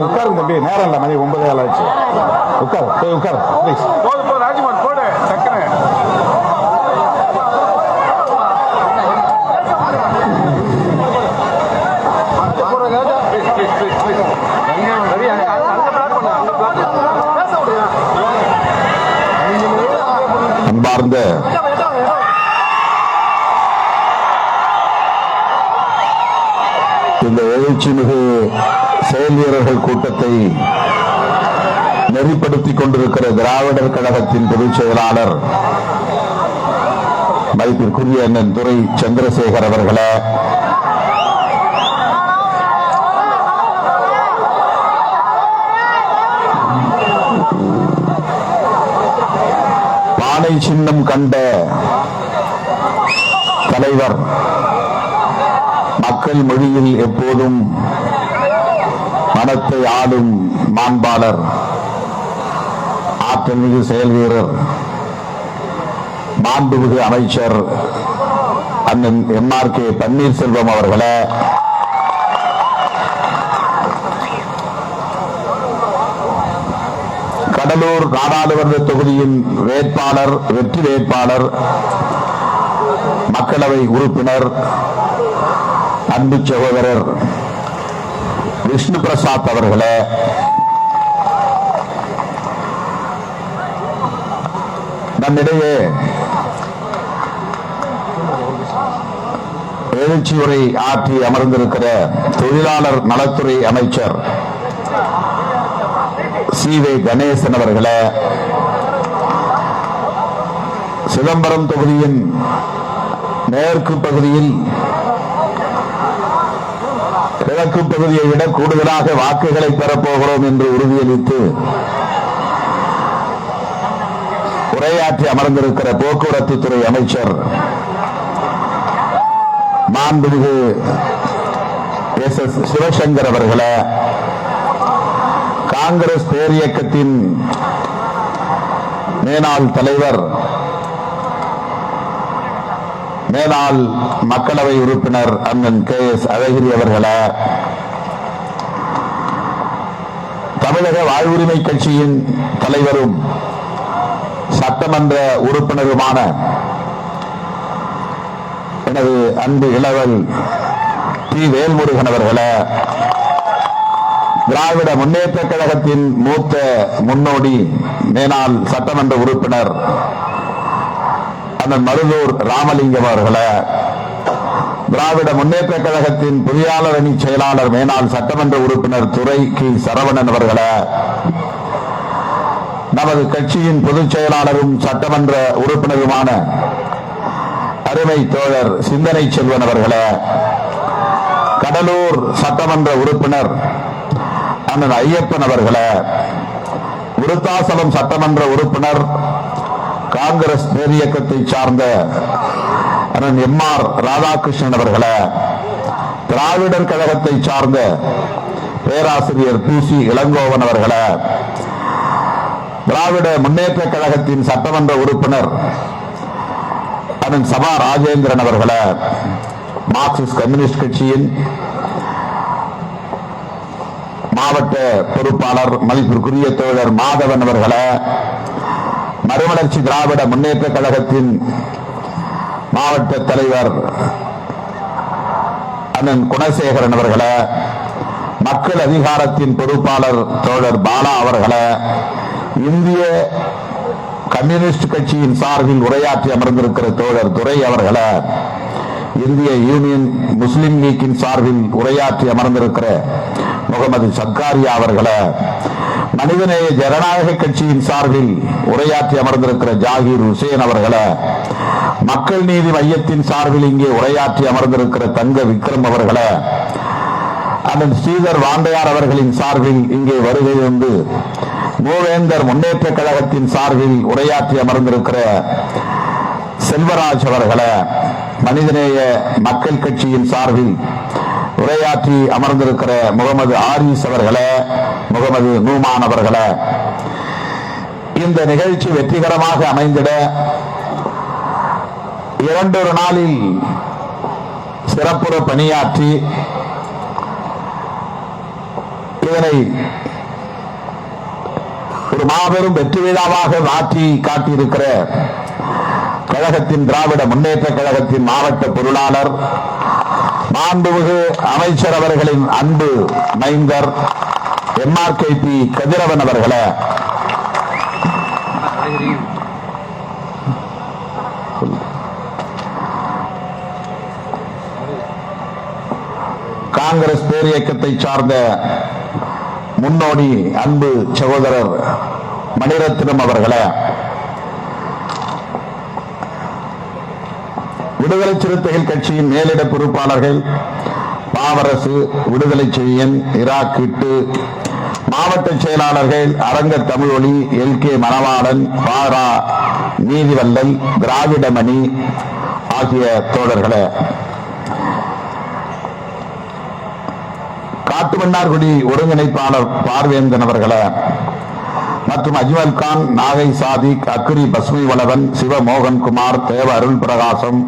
உட்காருங்க தம்பி, நேரம் இல்லை, மணி 9 ஆச்சு. உட்காரு ப்ளீஸ். ராஜ்குமார் போடு டக்குனு. அன்பார்ந்த இந்த எழுச்சிமிகு செயல் வீரர்கள் கூட்டத்தை நெறிப்படுத்திக் கொண்டிருக்கிற திராவிடர் கழகத்தின் பொதுச் செயலாளர் மதிப்பிற்குரிய அண்ணன் துரை சந்திரசேகர் அவர்களே, பானை சின்னம் கண்ட தலைவர், மக்கள் மொழியில் எப்போதும் மனத்தை ஆளும் மாண்பாளர், ஆற்றல் மிகு செயல் வீரர், மாண்புமிகு அமைச்சர் அண்ணன் MRK பன்னீர்செல்வம் அவர்களே, கடலூர் நாடாளுமன்ற தொகுதியின் வேட்பாளர், வெற்றி வேட்பாளர், மக்களவை உறுப்பினர், அன்பு சகோதரர் விஷ்ணு பிரசாத் அவர்களே, நம்மிடையே எழுச்சி உரை ஆற்றி அமர்ந்திருக்கிற தொழிலாளர் நலத்துறை அமைச்சர் CV கணேசன் அவர்களே, சிதம்பரம் தொகுதியின் மேற்கு பகுதியில் கிழக்கு பகுதியை விட கூடுதலாக வாக்குகளை பெறப்போகிறோம் என்று உறுதியளித்து உரையாற்றி அமர்ந்திருக்கிற போக்குவரத்து துறை அமைச்சர் மாண்புமிகு SS சிவசங்கர் அவர்களே, காங்கிரஸ் பேரியக்கத்தின் மேனாள் தலைவர், மேனாள் மக்களவை உறுப்பினர் அண்ணன் KS அழகிரி அவர்களே, தமிழக வாழ்வுரிமை கட்சியின் தலைவரும் சட்டமன்ற உறுப்பினருமான எனது அன்பு இளவல் T வேல்முருகன் அவர்களே, திராவிட முன்னேற்ற கழகத்தின் மூத்த முன்னோடி மேனாள் சட்டமன்ற உறுப்பினர் அண்ணன் மருதூர் ராமலிங்கம் அவர்களே, திராவிட முன்னேற்ற கழகத்தின் பொறியாளர் அணி செயலாளர் மேனாள் சட்டமன்ற உறுப்பினர் துரை கி சரவணன் அவர்களே, நமது கட்சியின் பொதுச் செயலாளரும் சட்டமன்ற உறுப்பினருமான அருமை தோழர் சிந்தனை செல்வன் அவர்களே, கடலூர் சட்டமன்ற உறுப்பினர் அண்ணன் ஐயப்பன் அவர்களே, விருத்தாசலம் சட்டமன்ற உறுப்பினர் காங்கிரஸ் பேரியக்கத்தை சார்ந்த அண்ணன் MR ராதாகிருஷ்ணன் அவர்களே, திராவிடர் கழகத்தை சார்ந்த பேராசிரியர் PC இளங்கோவன் அவர்களே, திராவிட முன்னேற்ற கழகத்தின் சட்டமன்ற உறுப்பினர் அண்ணன் சபா ராஜேந்திரன் அவர்களே, மார்க்சிஸ்ட் கம்யூனிஸ்ட் கட்சியின் மாவட்ட பொறுப்பாளர் மதிப்பிற்குரிய தோழர் மாதவன் அவர்களே, மறுமலர்ச்சி திராவிட முன்னேற்ற கழகத்தின் மாவட்ட தலைவர் அண்ணன் குணசேகரன் அவர்களே, மக்கள் அதிகாரத்தின் பொறுப்பாளர் தோழர் பாலா அவர்களே, இந்திய கம்யூனிஸ்ட் கட்சியின் சார்பில் உரையாற்றி அமர்ந்திருக்கிற தோழர் துரை அவர்களே, இந்திய யூனியன் முஸ்லிம் லீக்கின் சார்பில் உரையாற்றி அமர்ந்திருக்கிற முகமது சக்காரியா அவர்களே, மனிதநேய ஜனநாயக கட்சியின் சார்பில் உரையாற்றி அமர்ந்திருக்கிற ஜாகிர் ஹுசேன் அவர்களே, மக்கள் நீதி மையத்தின் சார்பில் இங்கே உரையாற்றி அமர்ந்திருக்கிற தங்க விக்ரம் அவர்களே, அண்ணன் ஸ்ரீதர் வாண்டையார் அவர்களின் சார்பில் இங்கே வருகை வந்து மூவேந்தர் முன்னேற்ற கழகத்தின் சார்பில் உரையாற்றி அமர்ந்திருக்கிற செல்வராஜ் அவர்களே, மனிதநேய மக்கள் கட்சியின் சார்பில் உரையாற்றி அமர்ந்திருக்கிற முகமது ஆரிஸ் அவர்களே, முகமது நூமான் அவர்களே, இந்த நிகழ்ச்சி வெற்றிகரமாக அமைந்திட 2 நாளில் சிறப்புற பணியாற்றி இதனை ஒரு மாபெரும் வெற்றி விழாவாக மாற்றி காட்டியிருக்கிற கழகத்தின் திராவிட முன்னேற்ற கழகத்தின் மாவட்ட பொருளாளர் மாண்புமிகு அமைச்சர் அவர்களின் அன்பு மைந்தர் MRKP கதிரவன் அவர்களே, காங்கிரஸ் பேரியக்கத்தை சார்ந்த முன்னோடி அன்பு சகோதரர் மணிரத்னம் அவர்களே, விடுதலை சிறுத்தைகள் கட்சியின் மேலிட பொறுப்பாளர்கள் பாவரசு, விடுதலை செழியன், இராக்கிட்டு, மாவட்ட செயலாளர்கள் அரங்க தமிழொலி, LK மணவாளன், பாரா நீதிவல்லல், திராவிடமணி ஆகிய தோழர்களே, காட்டுமன்னார்குடி ஒருங்கிணைப்பாளர் பார்வேந்தன் அவர்களே, மற்றும் அஜ்மல் கான், நாகை சாதிக், அக்ரி பஸ்மி வளவன், சிவ மோகன்குமார், தேவ அருள் பிரகாசம்,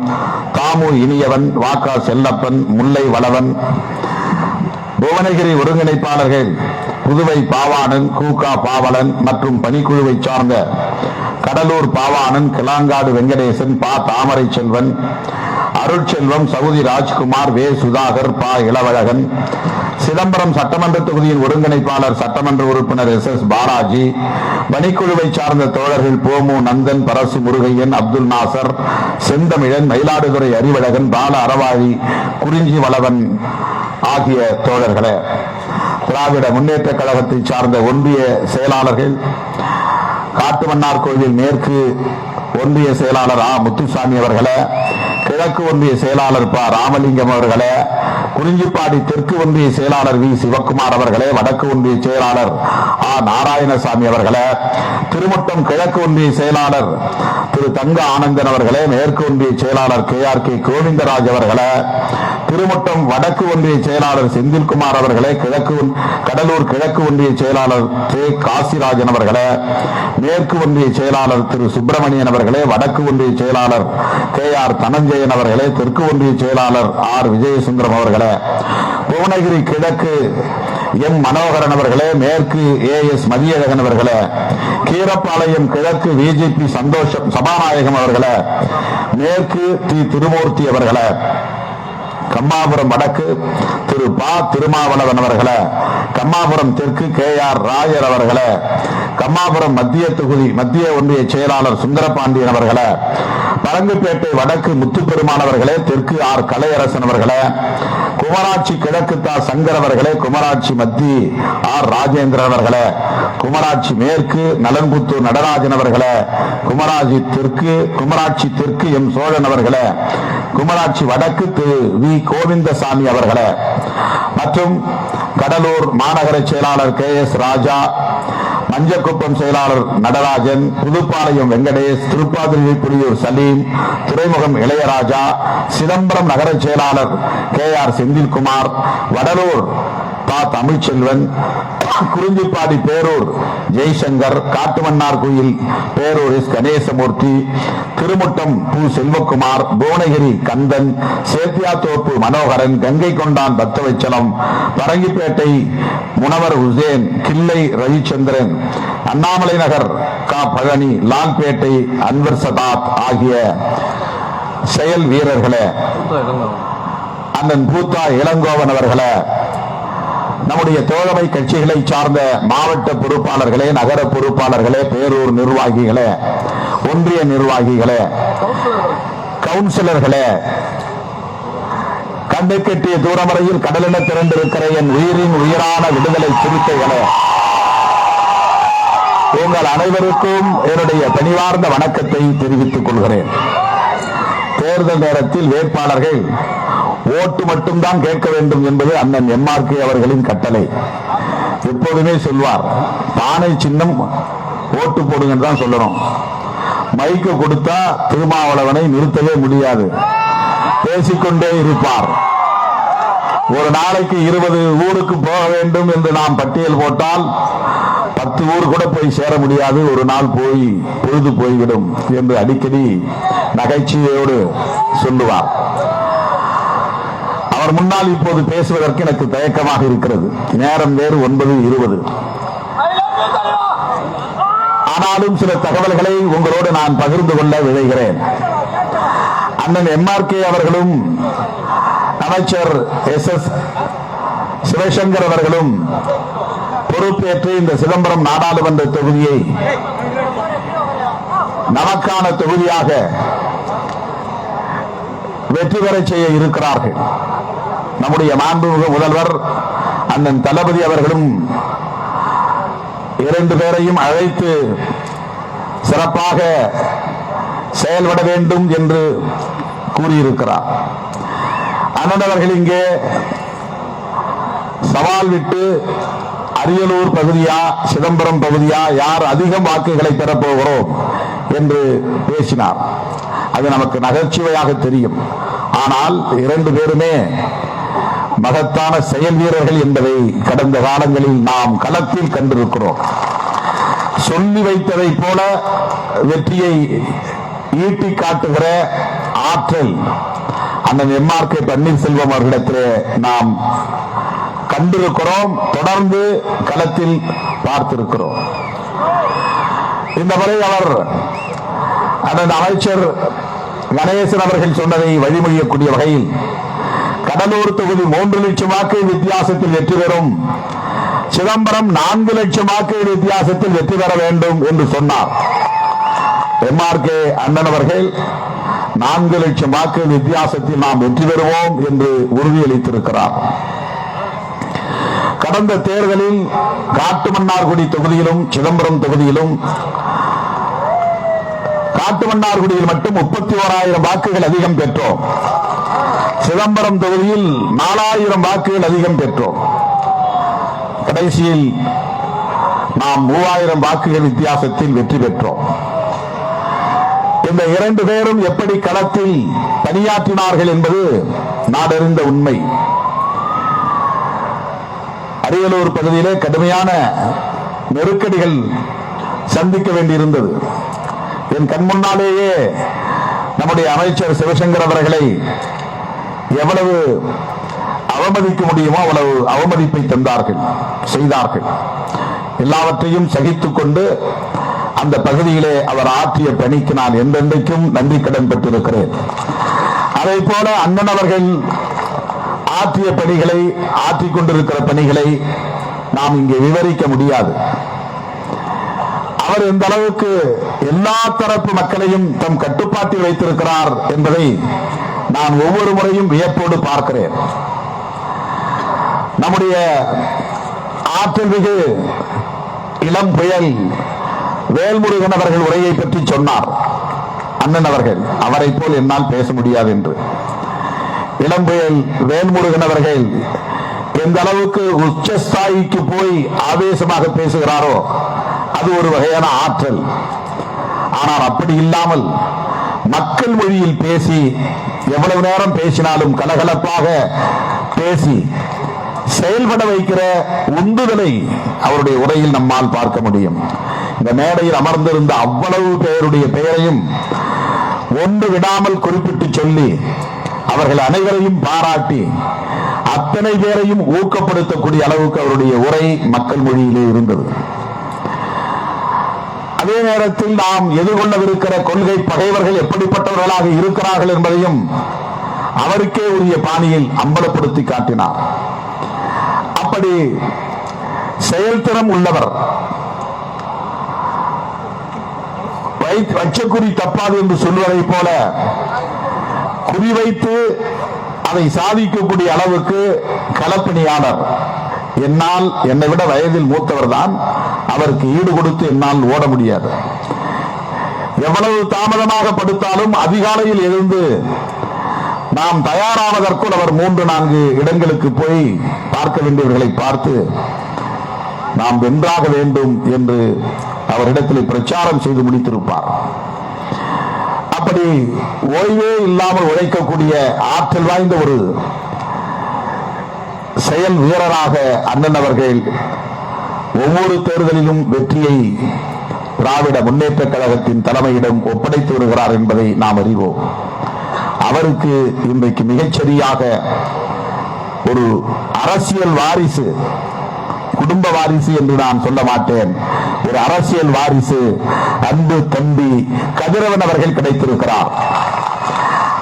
தாமு இனியவன், வாக்கா செல்லப்பன், முல்லை வளவன், புவனகிரி ஒருங்கிணைப்பாளர்கள் புதுவை பாவாணன், கூகா பாவலன் மற்றும் பணிக்குழுவை சார்ந்த கடலூர் பாவாணன், கிளாங்காடு வெங்கடேசன், பா தாமரை செல்வன், அருட்செல்வம், சவுதி ராஜ்குமார், வே சுதாகர், பா இளவழகன், சிதம்பரம் சட்டமன்ற தொகுதியின் ஒருங்கிணைப்பாளர் சட்டமன்ற உறுப்பினர் SS பாலாஜி, பணிக்குழுவை சார்ந்த தோழர்கள் போமு நந்தன், பரசு முருகையன், அப்துல் நாசர், செந்தமிழன், மயிலாடுதுறை அறிவழகன், பால அறவாழி, குறிஞ்சி வளவன் ஆகிய தோழர்களே, திராவிட முன்னேற்ற கழகத்தை சார்ந்த ஒன்றிய செயலாளர்கள், காட்டுமன்னார் கோவில் மேற்கு ஒன்றிய செயலாளர் முத்துசாமி அவர்களே, கிழக்கு ஒன்றிய செயலாளர் ப ராமலிங்கம் அவர்களே, குறிஞ்சிப்பாடி தெற்கு ஒன்றிய செயலாளர் வி சிவக்குமார் அவர்களே, வடக்கு ஒன்றிய செயலாளர் நாராயணசாமி அவர்களே, திருமுட்டம் கிழக்கு ஒன்றிய செயலாளர் திரு தங்க ஆனந்தன் அவர்களே, மேற்கு ஒன்றிய செயலாளர் KRK கோவிந்தராஜ் அவர்களே, திருமுட்டம் வடக்கு ஒன்றிய செயலாளர் செந்தில்குமார் அவர்களே, கடலூர் கிழக்கு ஒன்றிய செயலாளர் காசிராஜன் அவர்களே, மேற்கு ஒன்றிய செயலாளர் திரு சுப்பிரமணியன் அவர்களே, வடக்கு ஒன்றிய செயலாளர் KR தனஞ்சயன் அவர்களே, தெற்கு ஒன்றிய செயலாளர் R விஜயசுந்தரம் அவர்களே, புவனகிரி கிழக்கு M மனோகரன் அவர்களே, மேற்கு AS மதியழகன் அவர்களே, கீரப்பாளையம் கிழக்கு VJP சந்தோஷம் சபாநாயகம் அவர்களே, மேற்கு திருமூர்த்தி அவர்களே, கம்மாபுரம் வடக்கு திரு பா திருமாவளவன் அவர்களே, கம்மாபுரம் தெற்கு KR ராயர் அவர்களே, கம்மாபுரம் மத்திய தொகுதி மத்திய ஒன்றிய செயலாளர் சுந்தரபாண்டியன் அவர்களே, பரங்குப்பேட்டை வடக்கு முத்துப்பெருமான் அவர்களே, தெற்கு R கலையரசன் அவர்களே, குமராட்சி கிழக்கு தா சங்கர் அவர்களே, குமராட்சி மத்தி R ராஜேந்திரன் அவர்களே, குமராட்சி மேற்கு நலன்புத்தூர் நடராஜன் அவர்களே, குமராட்சி தெற்கு M சோழன் அவர்களே, குமராட்சி வடக்கு திரு வி கோவிந்தசாமி அவர்களே, மற்றும் கடலூர் மாநகர செயலாளர் KS ராஜா, மஞ்சக்குப்பம் செயலாளர் நடராஜன், புதுப்பாளையம் வெங்கடேஷ், திருப்பாதிரி புலியூர் சலீம், துறைமுகம் இளையராஜா, சிதம்பரம் நகர செயலாளர் KR செந்தில்குமார், வடலூர் தா தமிழ்ச்செல்வன், குறிஞ்சிப்பாடி பேரூர் ஜெய்சங்கர், காட்டுமன்னார் கோயில் பேரூர் S கணேசமூர்த்தி, திருமுட்டம் பூ செல்வகுமார், புவனகிரி கந்தன், சேத்தியாத்தோப்பு மனோகரன், கங்கை கொண்டான் பக்தவச்சலம், பரங்கிப்பேட்டை முனவர் உசேன், கிள்ளை ரவிச்சந்திரன், அண்ணாமலை நகர் பழனி, லால்பேட்டை அன்வர் சதாத் ஆகிய செயல் வீரர்களே, அண்ணன் பூத்தா இளங்கோவன் அவர்களே, நம்முடைய தோழமை கட்சிகளை சார்ந்த மாவட்ட பொறுப்பாளர்களே, நகர பொறுப்பாளர்களே, பேரூர் நிர்வாகிகளே, ஒன்றிய நிர்வாகிகளே, கவுன்சிலர்களே, கண்டு கட்டிய தூரம் வரையில் கடலென திரண்டிருக்கிற என் உயிரின் உயிரான விடுதலை சிறுத்தைகளே, உங்கள் அனைவருக்கும் என்னுடைய பணிவார்ந்த வணக்கத்தை தெரிவித்துக் கொள்கிறேன். தேர்தல் நேரத்தில் வேட்பாளர்கள் ஓட்டு மட்டும்தான் கேட்க வேண்டும் என்பது அண்ணன் MRK அவர்களின் கட்டளை. எப்போதுமே சொல்வார், பானை சின்னம் ஓட்டு போடுங்க தான் சொல்லணும். மைக்கு கொடுத்தா திருமாவளவனை நிறுத்தவே முடியாது, பேசிக்கொண்டே இருப்பார். ஒரு நாளைக்கு 20 ஊருக்கு போக வேண்டும் என்று நாம் பட்டியல் போட்டால் 10 ஊர் கூட போய் சேர முடியாது, ஒரு நாள் போய் பொழுது போய்விடும் என்று அடிக்கடி நகைச்சுவையோடு சொல்லுவார். அவர் முன்னால் இப்போது பேசுவதற்கு எனக்கு தயக்கமாக இருக்கிறது. நேரம் வேறு 9:20. ஆனாலும் சில தகவல்களை உங்களோடு நான் பகிர்ந்து கொள்ள விழைகிறேன். அண்ணன் MRK அவர்களும் அமைச்சர் SS சிவசங்கர் அவர்களும் பொறுப்பேற்று இந்த சிதம்பரம் நாடாளுமன்ற தொகுதியை நமக்கான தொகுதியாக வெற்றி பெற செய்ய இருக்கிறார்கள். நம்முடைய மாண்புமிகு முதல்வர் அண்ணன் தளபதி அவர்களும் 2 பேரையும் அழைத்து சிறப்பாக செயல்பட வேண்டும் என்று கூறியிருக்கிறார். அண்ணன் அவர்கள் இங்கே சவால் விட்டு அரியலூர் பகுதியா சிதம்பரம் பகுதியா யார் அதிகம் வாக்குகளை பெறப்போகிறோம் என்று பேசினார். அது நமக்கு நகைச்சுவையாக தெரியும். ஆனால் 2 பேருமே மகத்தான செயல் வீரர்கள் என்பதை கடந்த காலங்களில் நாம் களத்தில் கண்டிருக்கிறோம். சொல்லி வைத்ததை போல வெற்றியை ஈட்டி காட்டுகிற ஆற்றல் அண்ணன் MRK பன்னீர்செல்வம் அவர்களிடத்திலே நாம் கண்டிருக்கிறோம், தொடர்ந்து களத்தில் பார்த்திருக்கிறோம். இந்த முறை அவர் அண்ணன் அமைச்சர் கணேசன் அவர்கள் சொன்னதை வழிமொழியக்கூடிய வகையில் கடலூர் தொகுதி 3 லட்சம் வாக்கு வித்தியாசத்தில் வெற்றி பெறும், சிதம்பரம் 4 லட்சம் வாக்கு வித்தியாசத்தில் வெற்றி பெற வேண்டும் என்று சொன்னார். MRK அண்ணன் அவர்கள் 4 லட்சம் வாக்கு வித்தியாசத்தில் நாம் வெற்றி பெறுவோம் என்று உறுதியளித்திருக்கிறார். கடந்த தேர்தலில் காட்டுமன்னார்குடி தொகுதியிலும் சிதம்பரம் தொகுதியிலும் காட்டுமன்னார்குடியில் மட்டும் 31,000 வாக்குகள் அதிகம் பெற்றோம். சிதம்பரம் தொகுதியில் 4,000 வாக்குகள் அதிகம் பெற்றோம். கடைசியில் நாம் 3,000 வாக்குகள் வித்தியாசத்தில் வெற்றி பெற்றோம். இந்த 2 பேரும் எப்படி களத்தில் பணியாற்றினார்கள் என்பது நாடறிந்த உண்மை. அரியலூர் பகுதியிலே கடுமையான நெருக்கடிகள் சந்திக்க வேண்டியிருந்தது. என் கண் முன்னாலேயே நம்முடைய அமைச்சர் சிவசங்கர் அவர்களை எவ்வளவு அவமதிக்க முடியுமோ அவ்வளவு அவமதிப்பை தந்தார்கள், செய்தார்கள். எல்லாவற்றையும் சகித்துக் கொண்டு அந்த பகுதியிலே அவர் ஆற்றிய பணிக்கு நான் என்றென்றைக்கும் நன்றி கடன் பெற்றிருக்கிறேன். அதை போல அண்ணன் அவர்கள் ஆற்றிய பணிகளை, ஆற்றிக் கொண்டிருக்கிற பணிகளை நாம் இங்கே விவரிக்க முடியாது. அவர் எந்த அளவுக்கு எல்லா தரப்பு மக்களையும் தம் கட்டுப்பாட்டில் வைத்திருக்கிறார் என்பதை நான் ஒவ்வொரு முறையும் வியப்போடு பார்க்கிறேன். நம்முடைய ஆற்றல் மிகு இளம் புயல் வேல்முருகன் அவர்கள் உரையை பற்றி சொன்னார் அண்ணன் அவர்கள். அவரை போல் என்னால் பேச முடியாது என்று. இளம் புயல் வேல்முருகன் அவர்கள் எந்த அளவுக்கு உச்சஸ்தாயிக்கு போய் ஆவேசமாக பேசுகிறாரோ அது ஒரு வகையான ஆற்றல். ஆனால் அப்படி இல்லாமல் மக்கள் மொழியில் பேசி, எவ்வளவு நேரம் பேசினாலும் கலகலப்பாக பேசி செயல்பட வைக்கிற உந்துதலை அவருடைய உரையில் நம்மால் பார்க்க முடியும். இந்த மேடையில் அமர்ந்திருந்த அவ்வளவு பேருடைய பெயரையும் ஒன்று விடாமல் குறிப்பிட்டு சொல்லி அவர்கள் அனைவரையும் பாராட்டி அத்தனை பேரையும் ஊக்கப்படுத்தக்கூடிய அளவுக்கு அவருடைய உரை மக்கள் மொழியிலே இருந்தது. அதே நேரத்தில் நாம் எதிர்கொள்ளவிருக்கிற கொள்கை பகைவர்கள் எப்படிப்பட்டவர்களாக இருக்கிறார்கள் என்பதையும் அவருக்கே உரிய பாணியில் அம்பலப்படுத்தி காட்டினார். அப்படி செயல்திறம் உள்ளவர், வச்சக்குறி தப்பாது என்று சொல்வதை போல குறிவைத்து அதை சாதிக்கக்கூடிய அளவுக்கு களப்பணியாளர். என்னால், என்னை விட வயதில் மூத்தவர் தான், அவருக்கு ஈடு கொடுத்து என்னால் ஓட முடியாது. எவ்வளவு தாமதமாக படுத்தாலும் அதிகாலையில் எழுந்து நாம் தயாராவதற்குள் அவர் 3-4 இடங்களுக்கு போய் பார்க்க வேண்டியவர்களை பார்த்து நாம் வென்றாக வேண்டும் என்று அவரிடத்தில் பிரச்சாரம் செய்து முடித்திருப்பார். அப்படி ஓய்வே இல்லாமல் உழைக்கக்கூடிய ஆற்றல் வாய்ந்த ஒரு செயல் வீரராக அண்ணன் அவர்கள் ஒவ்வொரு தேர்தலிலும் வெற்றியை திராவிட முன்னேற்ற கழகத்தின் தலைமையிடம் ஒப்படைத்து வருகிறார் என்பதை நாம் அறிவோம். அவருக்கு இன்றைக்கு மிகச்சரியாக ஒரு அரசியல் வாரிசு, குடும்ப வாரிசு என்று நான் சொல்ல மாட்டேன், ஒரு அரசியல் வாரிசு அன்பு தம்பி கதிரவன் அவர்கள் கிடைத்திருக்கிறார்.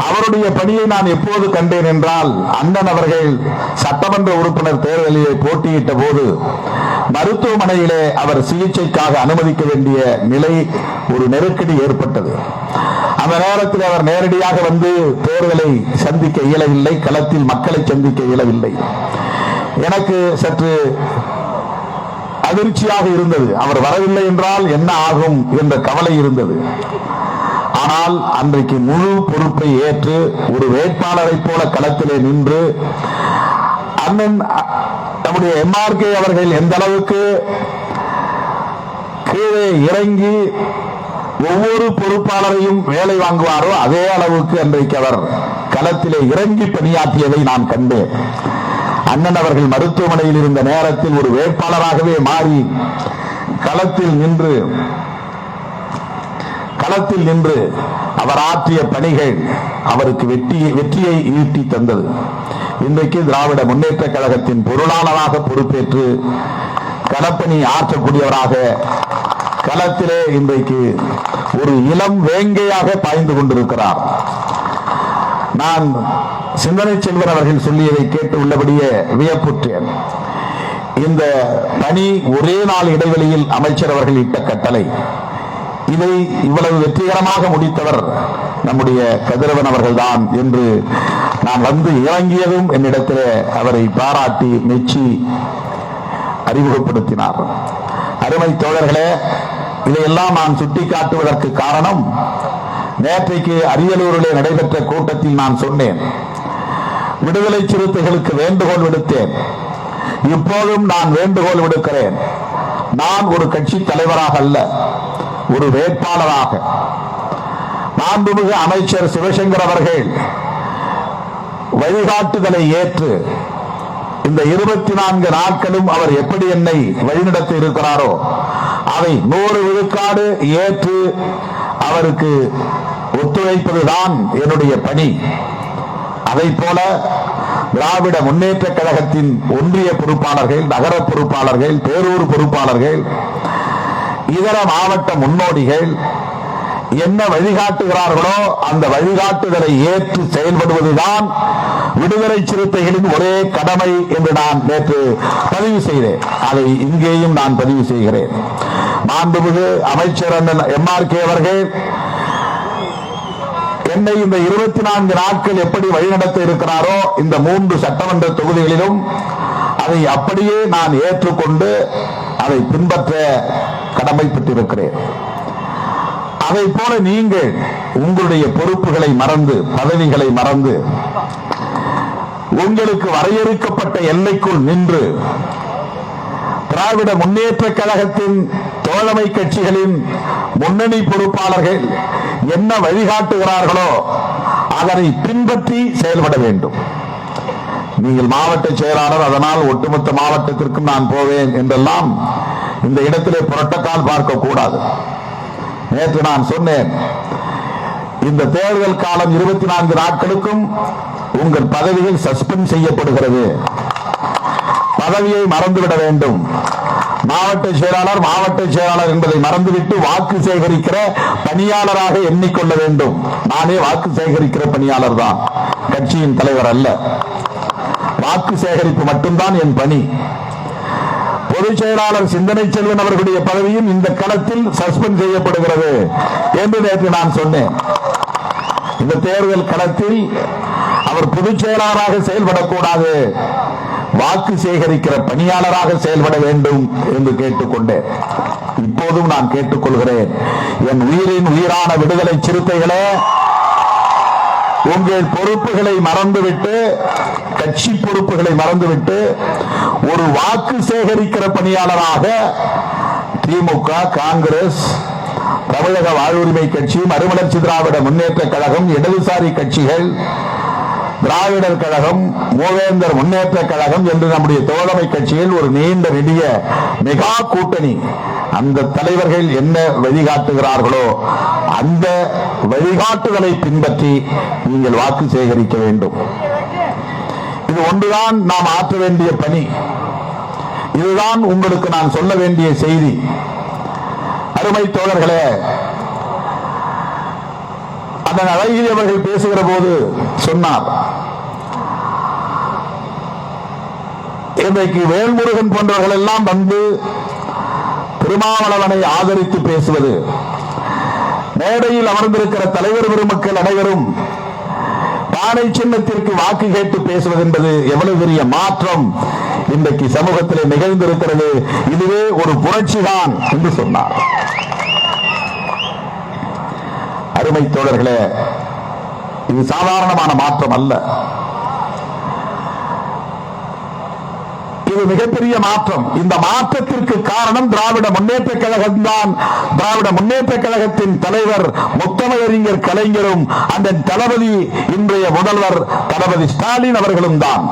அவருடைய பணியை நான் எப்போது கண்டேன் என்றால், அண்ணன் அவர்கள் சட்டமன்ற உறுப்பினர் தேர்தலிலே போட்டியிட்ட போது மருத்துவமனையிலே அவர் சிகிச்சைக்காக அனுமதிக்க வேண்டிய நிலை, ஒரு நெருக்கடி ஏற்பட்டது. அந்த நேரத்தில் அவர் நேரடியாக வந்து தேர்தலை சந்திக்க இயலவில்லை, களத்தில் மக்களை சந்திக்க இயலவில்லை. எனக்கு சற்று அதிர்ச்சியாக இருந்தது. அவர் வரவில்லை என்றால் என்ன ஆகும் என்ற கவலை இருந்தது. ஆனால் அன்றைக்கு முழு பொறுப்பை ஏற்று ஒரு வேட்பாளரை போல களத்திலே நின்று அண்ணன் நம்முடைய எம்ஆர்கே அவர்கள் எந்த அளவுக்கு கீழே இறங்கி ஒவ்வொரு பொறுப்பாளரையும் வேலை வாங்குவாரோ அதே அளவுக்கு அன்றைக்கு அவர் களத்திலே இறங்கி பணியாற்றியதை நான் கண்டேன். அண்ணன் அவர்கள் மருத்துவமனையில் இருந்த நேரத்தில் ஒரு வேட்பாளராகவே மாறி களத்தில் நின்று அவர் ஆற்றிய பணிகள் அவருக்கு வெற்றியை ஈட்டி தந்தது. இன்றைக்கு திராவிட முன்னேற்ற கழகத்தின் பொருளாளராக பொறுப்பேற்று களப்பணி ஆற்றக்கூடியவராக களத்திலே இன்றைக்கு ஒரு இளம் வேங்கையாக பாய்ந்து கொண்டிருக்கிறார். நான் சிந்தனை செல்வன் அவர்கள் சொல்லியதை கேட்டு உள்ளபடியே வியப்புற்றேன். இந்த பணி ஒரே நாள் இடைவெளியில் அமைச்சர் அவர்கள் இட்ட கட்டளை. இதை இவ்வளவு வெற்றிகரமாக முடித்தவர் நம்முடைய கதிரவன் அவர்கள்தான் என்று நான் வந்து இறங்கியதும் என்னிடத்தில் அவரை பாராட்டி மெச்சி அறிமுகப்படுத்தினார். அருமை தோழர்களே, இதையெல்லாம் நான் சுட்டிக்காட்டுவதற்கு காரணம், நேற்றைக்கு அரியலூரிலே நடைபெற்ற கூட்டத்தில் நான் சொன்னேன், விடுதலை சிறுத்தைகளுக்கு வேண்டுகோள் விடுத்தேன். இப்போதும் நான் வேண்டுகோள் விடுக்கிறேன். நான் ஒரு கட்சி தலைவராக அல்ல, ஒரு வேட்பாளராக. மாண்புமிகு அமைச்சர் சிவசங்கர் அவர்கள் வழிகாட்டுதலை ஏற்று இந்த 24 நாட்களும் அவர் எப்படி என்னை வழிநடத்தி இருக்கிறாரோ அதை 100 விழுக்காடு ஏற்று அவருக்கு ஒத்துழைப்பதுதான் என்னுடைய பணி. அதை போல திராவிட முன்னேற்ற கழகத்தின் ஒன்றிய பொறுப்பாளர்கள், நகர பொறுப்பாளர்கள், பேரூர் பொறுப்பாளர்கள், இதர மாவட்ட முன்னோடிகள் என்ன வழிகாட்டுகிறார்களோ அந்த வழிகாட்டுதலை ஏற்று செயல்படுவதுதான் விடுதலை சிறுத்தைகளின் ஒரே கடமை என்று நான் நேற்று பதிவு செய்தேன். அதை இங்கேயும் நான் பதிவு செய்கிறேன். மாண்புமிகு அமைச்சர் எம்ஆர்கே அவர்கள் என்னை இந்த 24 நாட்கள் எப்படி வழிநடத்த இருக்கிறாரோ இந்த 3 சட்டமன்ற தொகுதிகளிலும் அதை அப்படியே நான் ஏற்றுக்கொண்டு அதை பின்பற்ற கடமைப்பட்டிருக்கிறேன். அதை போல நீங்கள் உங்களுடைய பொறுப்புகளை மறந்து, பதவிகளை மறந்து, உங்களுக்கு வரையறுக்கப்பட்ட எல்லைக்குள் நின்று திராவிட முன்னேற்ற கழகத்தின் தோழமை கட்சிகளின் முன்னணி பொறுப்பாளர்கள் என்ன வழிகாட்டுகிறார்களோ அதனை பின்பற்றி செயல்பட வேண்டும். நீங்கள் மாவட்ட செயலாளர், அதனால் ஒட்டுமொத்த மாவட்டத்திற்கும் நான் போவேன் என்றெல்லாம் இந்த இடத்திலே புரட்டக்கால் பார்க்க கூடாது. நேற்று நான் சொன்னேன், இந்த தேர்தல் காலம் 24 நாட்களுக்கும் உங்கள் பதவிகள் சஸ்பெண்ட் செய்யப்படுகிறது. பதவியை மறந்துவிட வேண்டும். மாவட்ட செயலாளர் என்பதை மறந்துவிட்டு வாக்கு சேகரிக்கிற பணியாளராக எண்ணிக்கொள்ள வேண்டும். நானே வாக்கு சேகரிக்கிற பணியாளர் தான், கட்சியின் தலைவர் அல்ல. வாக்கு சேகரிப்பு மட்டும்தான் என் பணி. பொதுச் செயலாளர் சிந்தனை செல்வன் அவர்களுடைய பதவியும் இந்த களத்தில் சஸ்பெண்ட் செய்யப்படுகிறது என்று நேற்று நான் சொன்னேன். இந்த தேர்தல் களத்தில் அவர் பொதுச் செயலாளராக செயல்படக்கூடாது, வாக்கு சேகரிக்கிற பணியாளராக செயல்பட வேண்டும் என்று கேட்டுக்கொண்டேன். இப்போதும் நான் கேட்டுக்கொள்கிறேன், என் உயிரின் உயிரான விடுதலை சிறுத்தைகளே, உங்கள் பொறுப்புகளை மறந்துவிட்டு, கட்சி பொறுப்புகளை மறந்துவிட்டு ஒரு வாக்கு சேகரிக்கிற பணியாளராக திமுக, காங்கிரஸ், தமிழக வாழ்வுரிமை கட்சி, மறுமலர்ச்சி திராவிட முன்னேற்ற கழகம், இடதுசாரி கட்சிகள் திராவிடர் கழகம், மூவேந்தர் முன்னேற்ற கழகம் என்று நம்முடைய தோழமை கட்சியில் ஒரு நீண்ட நெடிய மெகா கூட்டணி. அந்த தலைவர்கள் என்ன வழிகாட்டுகிறார்களோ அந்த வழிகாட்டுதலை பின்பற்றி நீங்கள் வாக்கு சேகரிக்க வேண்டும். இது ஒன்றுதான் நாம் ஆற்ற வேண்டிய பணி. இதுதான் உங்களுக்கு நான் சொல்ல வேண்டிய செய்தி. அருமை தோழர்களே, அதன் அழகிரி அவர்கள் பேசுகிற போது சொன்னார், இன்றைக்கு வேல்முருகன் போன்றவர்கள் எல்லாம் வந்து திருமாவளவனை ஆதரித்து பேசுவது, மேடையில் அமர்ந்திருக்கிற தலைவர் பெருமக்கள் அனைவரும் பானை சின்னத்திற்கு வாக்கு கேட்டு பேசுவது என்பது எவ்வளவு பெரிய மாற்றம் இன்றைக்கு சமூகத்தில் நிகழ்ந்திருக்கிறது. இதுவே ஒரு புரட்சிதான் என்று சொன்னார். அருமை தோழர்களே, இது சாதாரணமான மாற்றம் அல்ல. இது மிகப்பெரிய மாற்றம். இந்த மாற்றத்திற்கு காரணம் திராவிட முன்னேற்ற கழகம் தான். திராவிட முன்னேற்ற கழகத்தின் தலைவர் முத்தமிழறிஞர் கலைஞரும் அந்த தளபதி இன்றைய முதல்வர் தளபதி ஸ்டாலின் அவர்களும் தான்.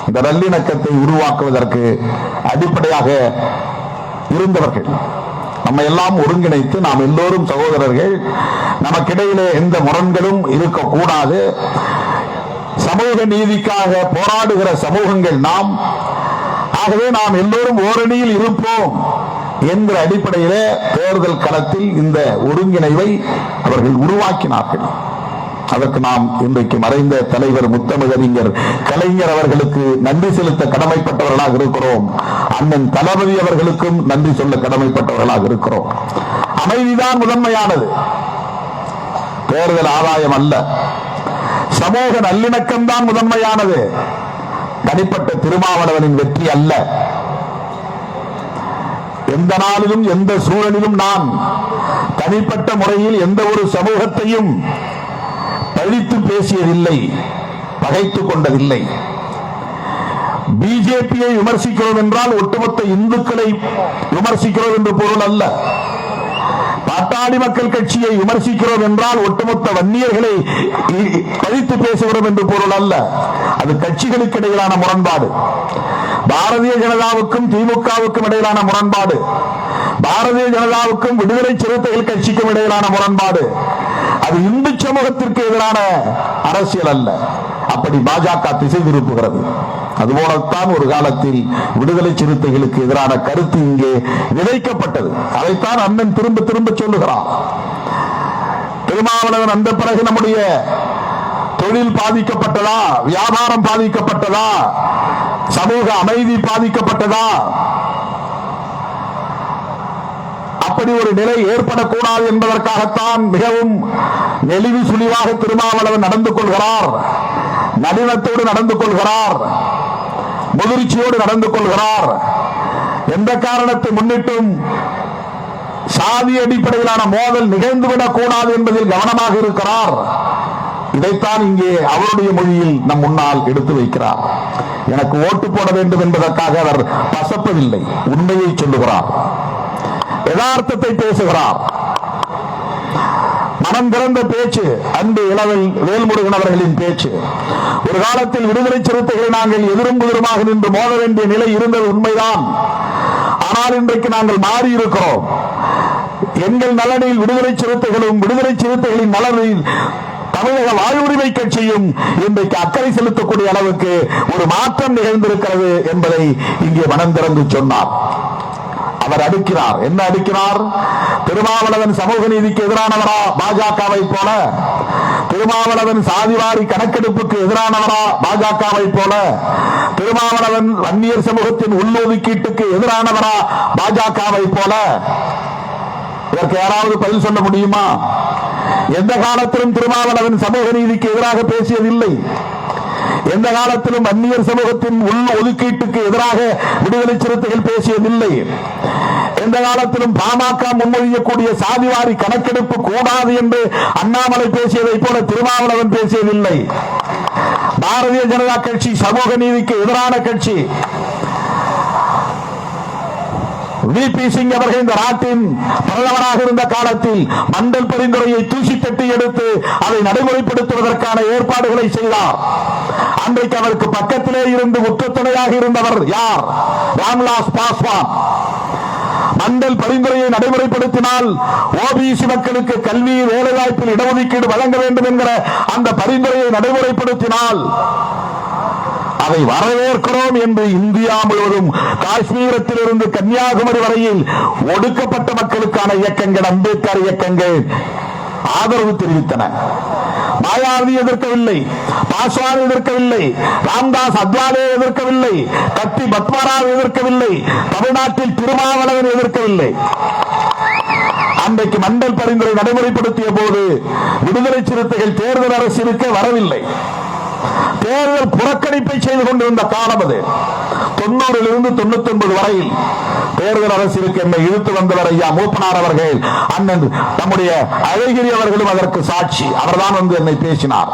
இந்த நல்லிணக்கத்தை உருவாக்குவதற்கு அடிப்படையாக இருந்தவர்கள். நம்ம எல்லாம் ஒருங்கிணைத்து நாம் எல்லோரும் சகோதரர்கள், நமக்கிடையிலே எந்த முரண்களும் இருக்கக்கூடாது, சமூக நீதிக்காக போராடுகிற சமூகங்கள் நாம், ஆகவே நாம் எல்லோரும் ஓரணியில் இருப்போம் என்ற அடிப்படையிலே தேர்தல் களத்தில் இந்த ஒருங்கிணைவை அவர்கள் உருவாக்கினார்கள். அதற்கு நாம் இன்றைக்கு மறைந்த தலைவர் முத்தமிழறிஞர் கலைஞர் அவர்களுக்கு நன்றி செலுத்த கடமைப்பட்டவர்களாக இருக்கிறோம். அண்ணன் தளபதி அவர்களுக்கும் நன்றி சொல்ல கடமைப்பட்டவர்களாக இருக்கிறோம். அமைதிதான் முதன்மையானது, தேர்தல் ஆதாயம் அல்ல. சமூக நல்லிணக்கம் தான் முதன்மையானது, தனிப்பட்ட திருமாவளவனின் வெற்றி அல்ல. எந்த நாளிலும் எந்த சூழலிலும் நான் தனிப்பட்ட முறையில் எந்த ஒரு சமூகத்தையும் பழித்து பேசியதில்லை, பகைத்துக் கொண்டதில்லை. பிஜேபியை விமர்சிக்கிறோம் என்றால் ஒட்டுமொத்த இந்துக்களை விமர்சிக்கிறோம் என்று பொருள் அல்ல. பாட்டாளி மக்கள் கட்சியை விமர்சிக்கிறோம் என்றால் ஒட்டுமொத்த வன்னியர்களை பழித்து பேசுகிறோம் என்று பொருள் அல்ல. அது கட்சிகளுக்கு இடையிலான முரண்பாடு. பாரதிய ஜனதாவுக்கும் திமுகவுக்கும் இடையிலான முரண்பாடு, பாரதிய ஜனதாவுக்கும் விடுதலை சிறுத்தைகள் கட்சிக்கும் இடையிலான முரண்பாடு. அது இந்து சமூகத்திற்கு எதிரான அரசியல் அல்ல. அப்படி பாஜக திசை திருப்புகிறது. அதுபோலத்தான் ஒரு காலத்தில் விடுதலை சிறுத்தைகளுக்கு எதிரான கருத்து இங்கே விதைக்கப்பட்டது. அதைத்தான் அண்ணன் திரும்ப திரும்ப சொல்லுகிறார். திருமாவளவன் அந்த பிறகு நம்முடைய தொழில் பாதிக்கப்பட்டதா, வியாபாரம் பாதிக்கப்பட்டதா, சமூக அமைதி பாதிக்கப்பட்டதா? அப்படி ஒரு நிலை ஏற்படக்கூடாது என்பதற்காகத்தான் மிகவும் நெளிவு சுழிவாக திருமாவளவன் நடந்து கொள்கிறார், நளினத்தோடு நடந்து கொள்கிறார், முதிர்ச்சியோடு நடந்து கொள்கிறார். எந்த காரணத்தை முன்னிட்டும் சாதி அடிப்படையிலான மோதல் நிகழ்ந்துவிடக் கூடாது என்பதில் கவனமாக இருக்கிறார். இதைத்தான் இங்கே அவருடைய மொழியில் நம் முன்னால் எடுத்து வைக்கிறார். எனக்கு ஓட்டு போட வேண்டும் என்பதற்காக அவர் பசப்பதில்லை, உண்மையை சொல்லுகிறார், யதார்த்தத்தை பேசுகிறார். மனம் திறந்த பேச்சு அன்பு இளவல் வேல்முருகன் அவர்களின் பேச்சு. ஒரு காலத்தில் விடுதலை சிறுத்தைகளை நாங்கள் எதிரும் புதிருமாக நின்று மோத வேண்டிய நிலை இருந்தது உண்மைதான். ஆனால் இன்றைக்கு நாங்கள் மாறி இருக்கிறோம். எங்கள் நலனில் விடுதலை சிறுத்தைகளும் விடுதலை சிறுத்தைகளின் நலனில் தமிழக வாழ்வுரிமை கட்சியும் இன்றைக்கு அக்கறை செலுத்தக்கூடிய அளவுக்கு ஒரு மாற்றம் நிகழ்ந்திருக்கிறது என்பதை இங்கே மனம் திறந்து சொன்னார். அவர் அடுக்கிறார். என்ன அடுக்கிறார்? திருமாவளவன் சமூக நீதிக்கு எதிரானவரா பாஜகவை போல? திருமாவளவன் சாதிவாரி கணக்கெடுப்புக்கு எதிரானவரா பாஜகவை போல? திருமாவளவன் வன்னியர் சமூகத்தின் உள்ளொதுக்கீட்டுக்கு எதிரானவரா பாஜகவை போல? இதற்கு யாராவது பதில் சொல்ல முடியுமா? எந்த காலத்திலும் திருமாவளவன் சமூக நீதிக்கு எதிராக பேசியதில்லை. எந்த காலத்திலும் வன்னியர் சமூகத்தின் உள் ஒதுக்கீட்டுக்கு எதிராக விடுதலை சிறுத்தைகள் பேசியதில்லை. எந்த காலத்திலும் பாமக முன்மொழியக்கூடிய சாதிவாரி கணக்கெடுப்பு கூடாது என்று அண்ணாமலை பேசியதை போல திருமாவளவன் பேசியதில்லை. பாரதிய ஜனதா கட்சி சமூக நீதிக்கு எதிரான கட்சி. VP சிங் அவர்கள் இந்த நாட்டின் பிரதமராக இருந்த காலத்தில் மண்டல் பரிந்துரையை தூசி தட்டி எடுத்து அதை நடைமுறைப்படுத்துவதற்கான ஏற்பாடுகளை செய்தார். அன்றைக்கு அவருக்கு பக்கத்திலே இருந்து உத்தரத்துணையாக இருந்தவர் யார்? ராம்விலாஸ் பாஸ்வான். மண்டல் பரிந்துரையை நடைமுறைப்படுத்தினால் ஓபிசி மக்களுக்கு கல்வி வேலைவாய்ப்பில் இடஒதுக்கீடு வழங்க வேண்டும் என்கிற அந்த பரிந்துரையை நடைமுறைப்படுத்தினால் அதை வரவேற்கிறோம் என்று இந்தியா முழுவதும் காஷ்மீரத்தில் இருந்து கன்னியாகுமரி வரையில் ஒடுக்கப்பட்ட மக்களுக்கான இயக்கங்கள், அம்பேத்கர் இயக்கங்கள் ஆதரவு தெரிவித்தன. மாயாவதி எதிர்க்கவில்லை, பாஸ்வான் எதிர்க்கவில்லை, ராம்தாஸ் அத்வாலே எதிர்க்கவில்லை, கத்தி பத்மராவ் எதிர்க்கவில்லை, தமிழ்நாட்டில் திருமாவளவன் எதிர்க்கவில்லை. அன்றைக்கு மண்டல் பரிந்துரை நடைமுறைப்படுத்திய போது விடுதலை சிறுத்தைகள் தேர்தல் அரசியலுக்கு வரவில்லை. தேர்தல் புறக்கணிப்பை செய்து கொண்டிருந்த காலம் அது. 90 to 99 வரையில் தேர்தல் அரசியலுக்கு என்னை இழுத்து வந்தவர் ஐயா மூப்பனார் அவர்கள், அண்ணன் நம்முடைய அழகிரி அவர்களும் அதற்கு சாட்சி. அவர்தான் வந்து என்னை பேசினார்.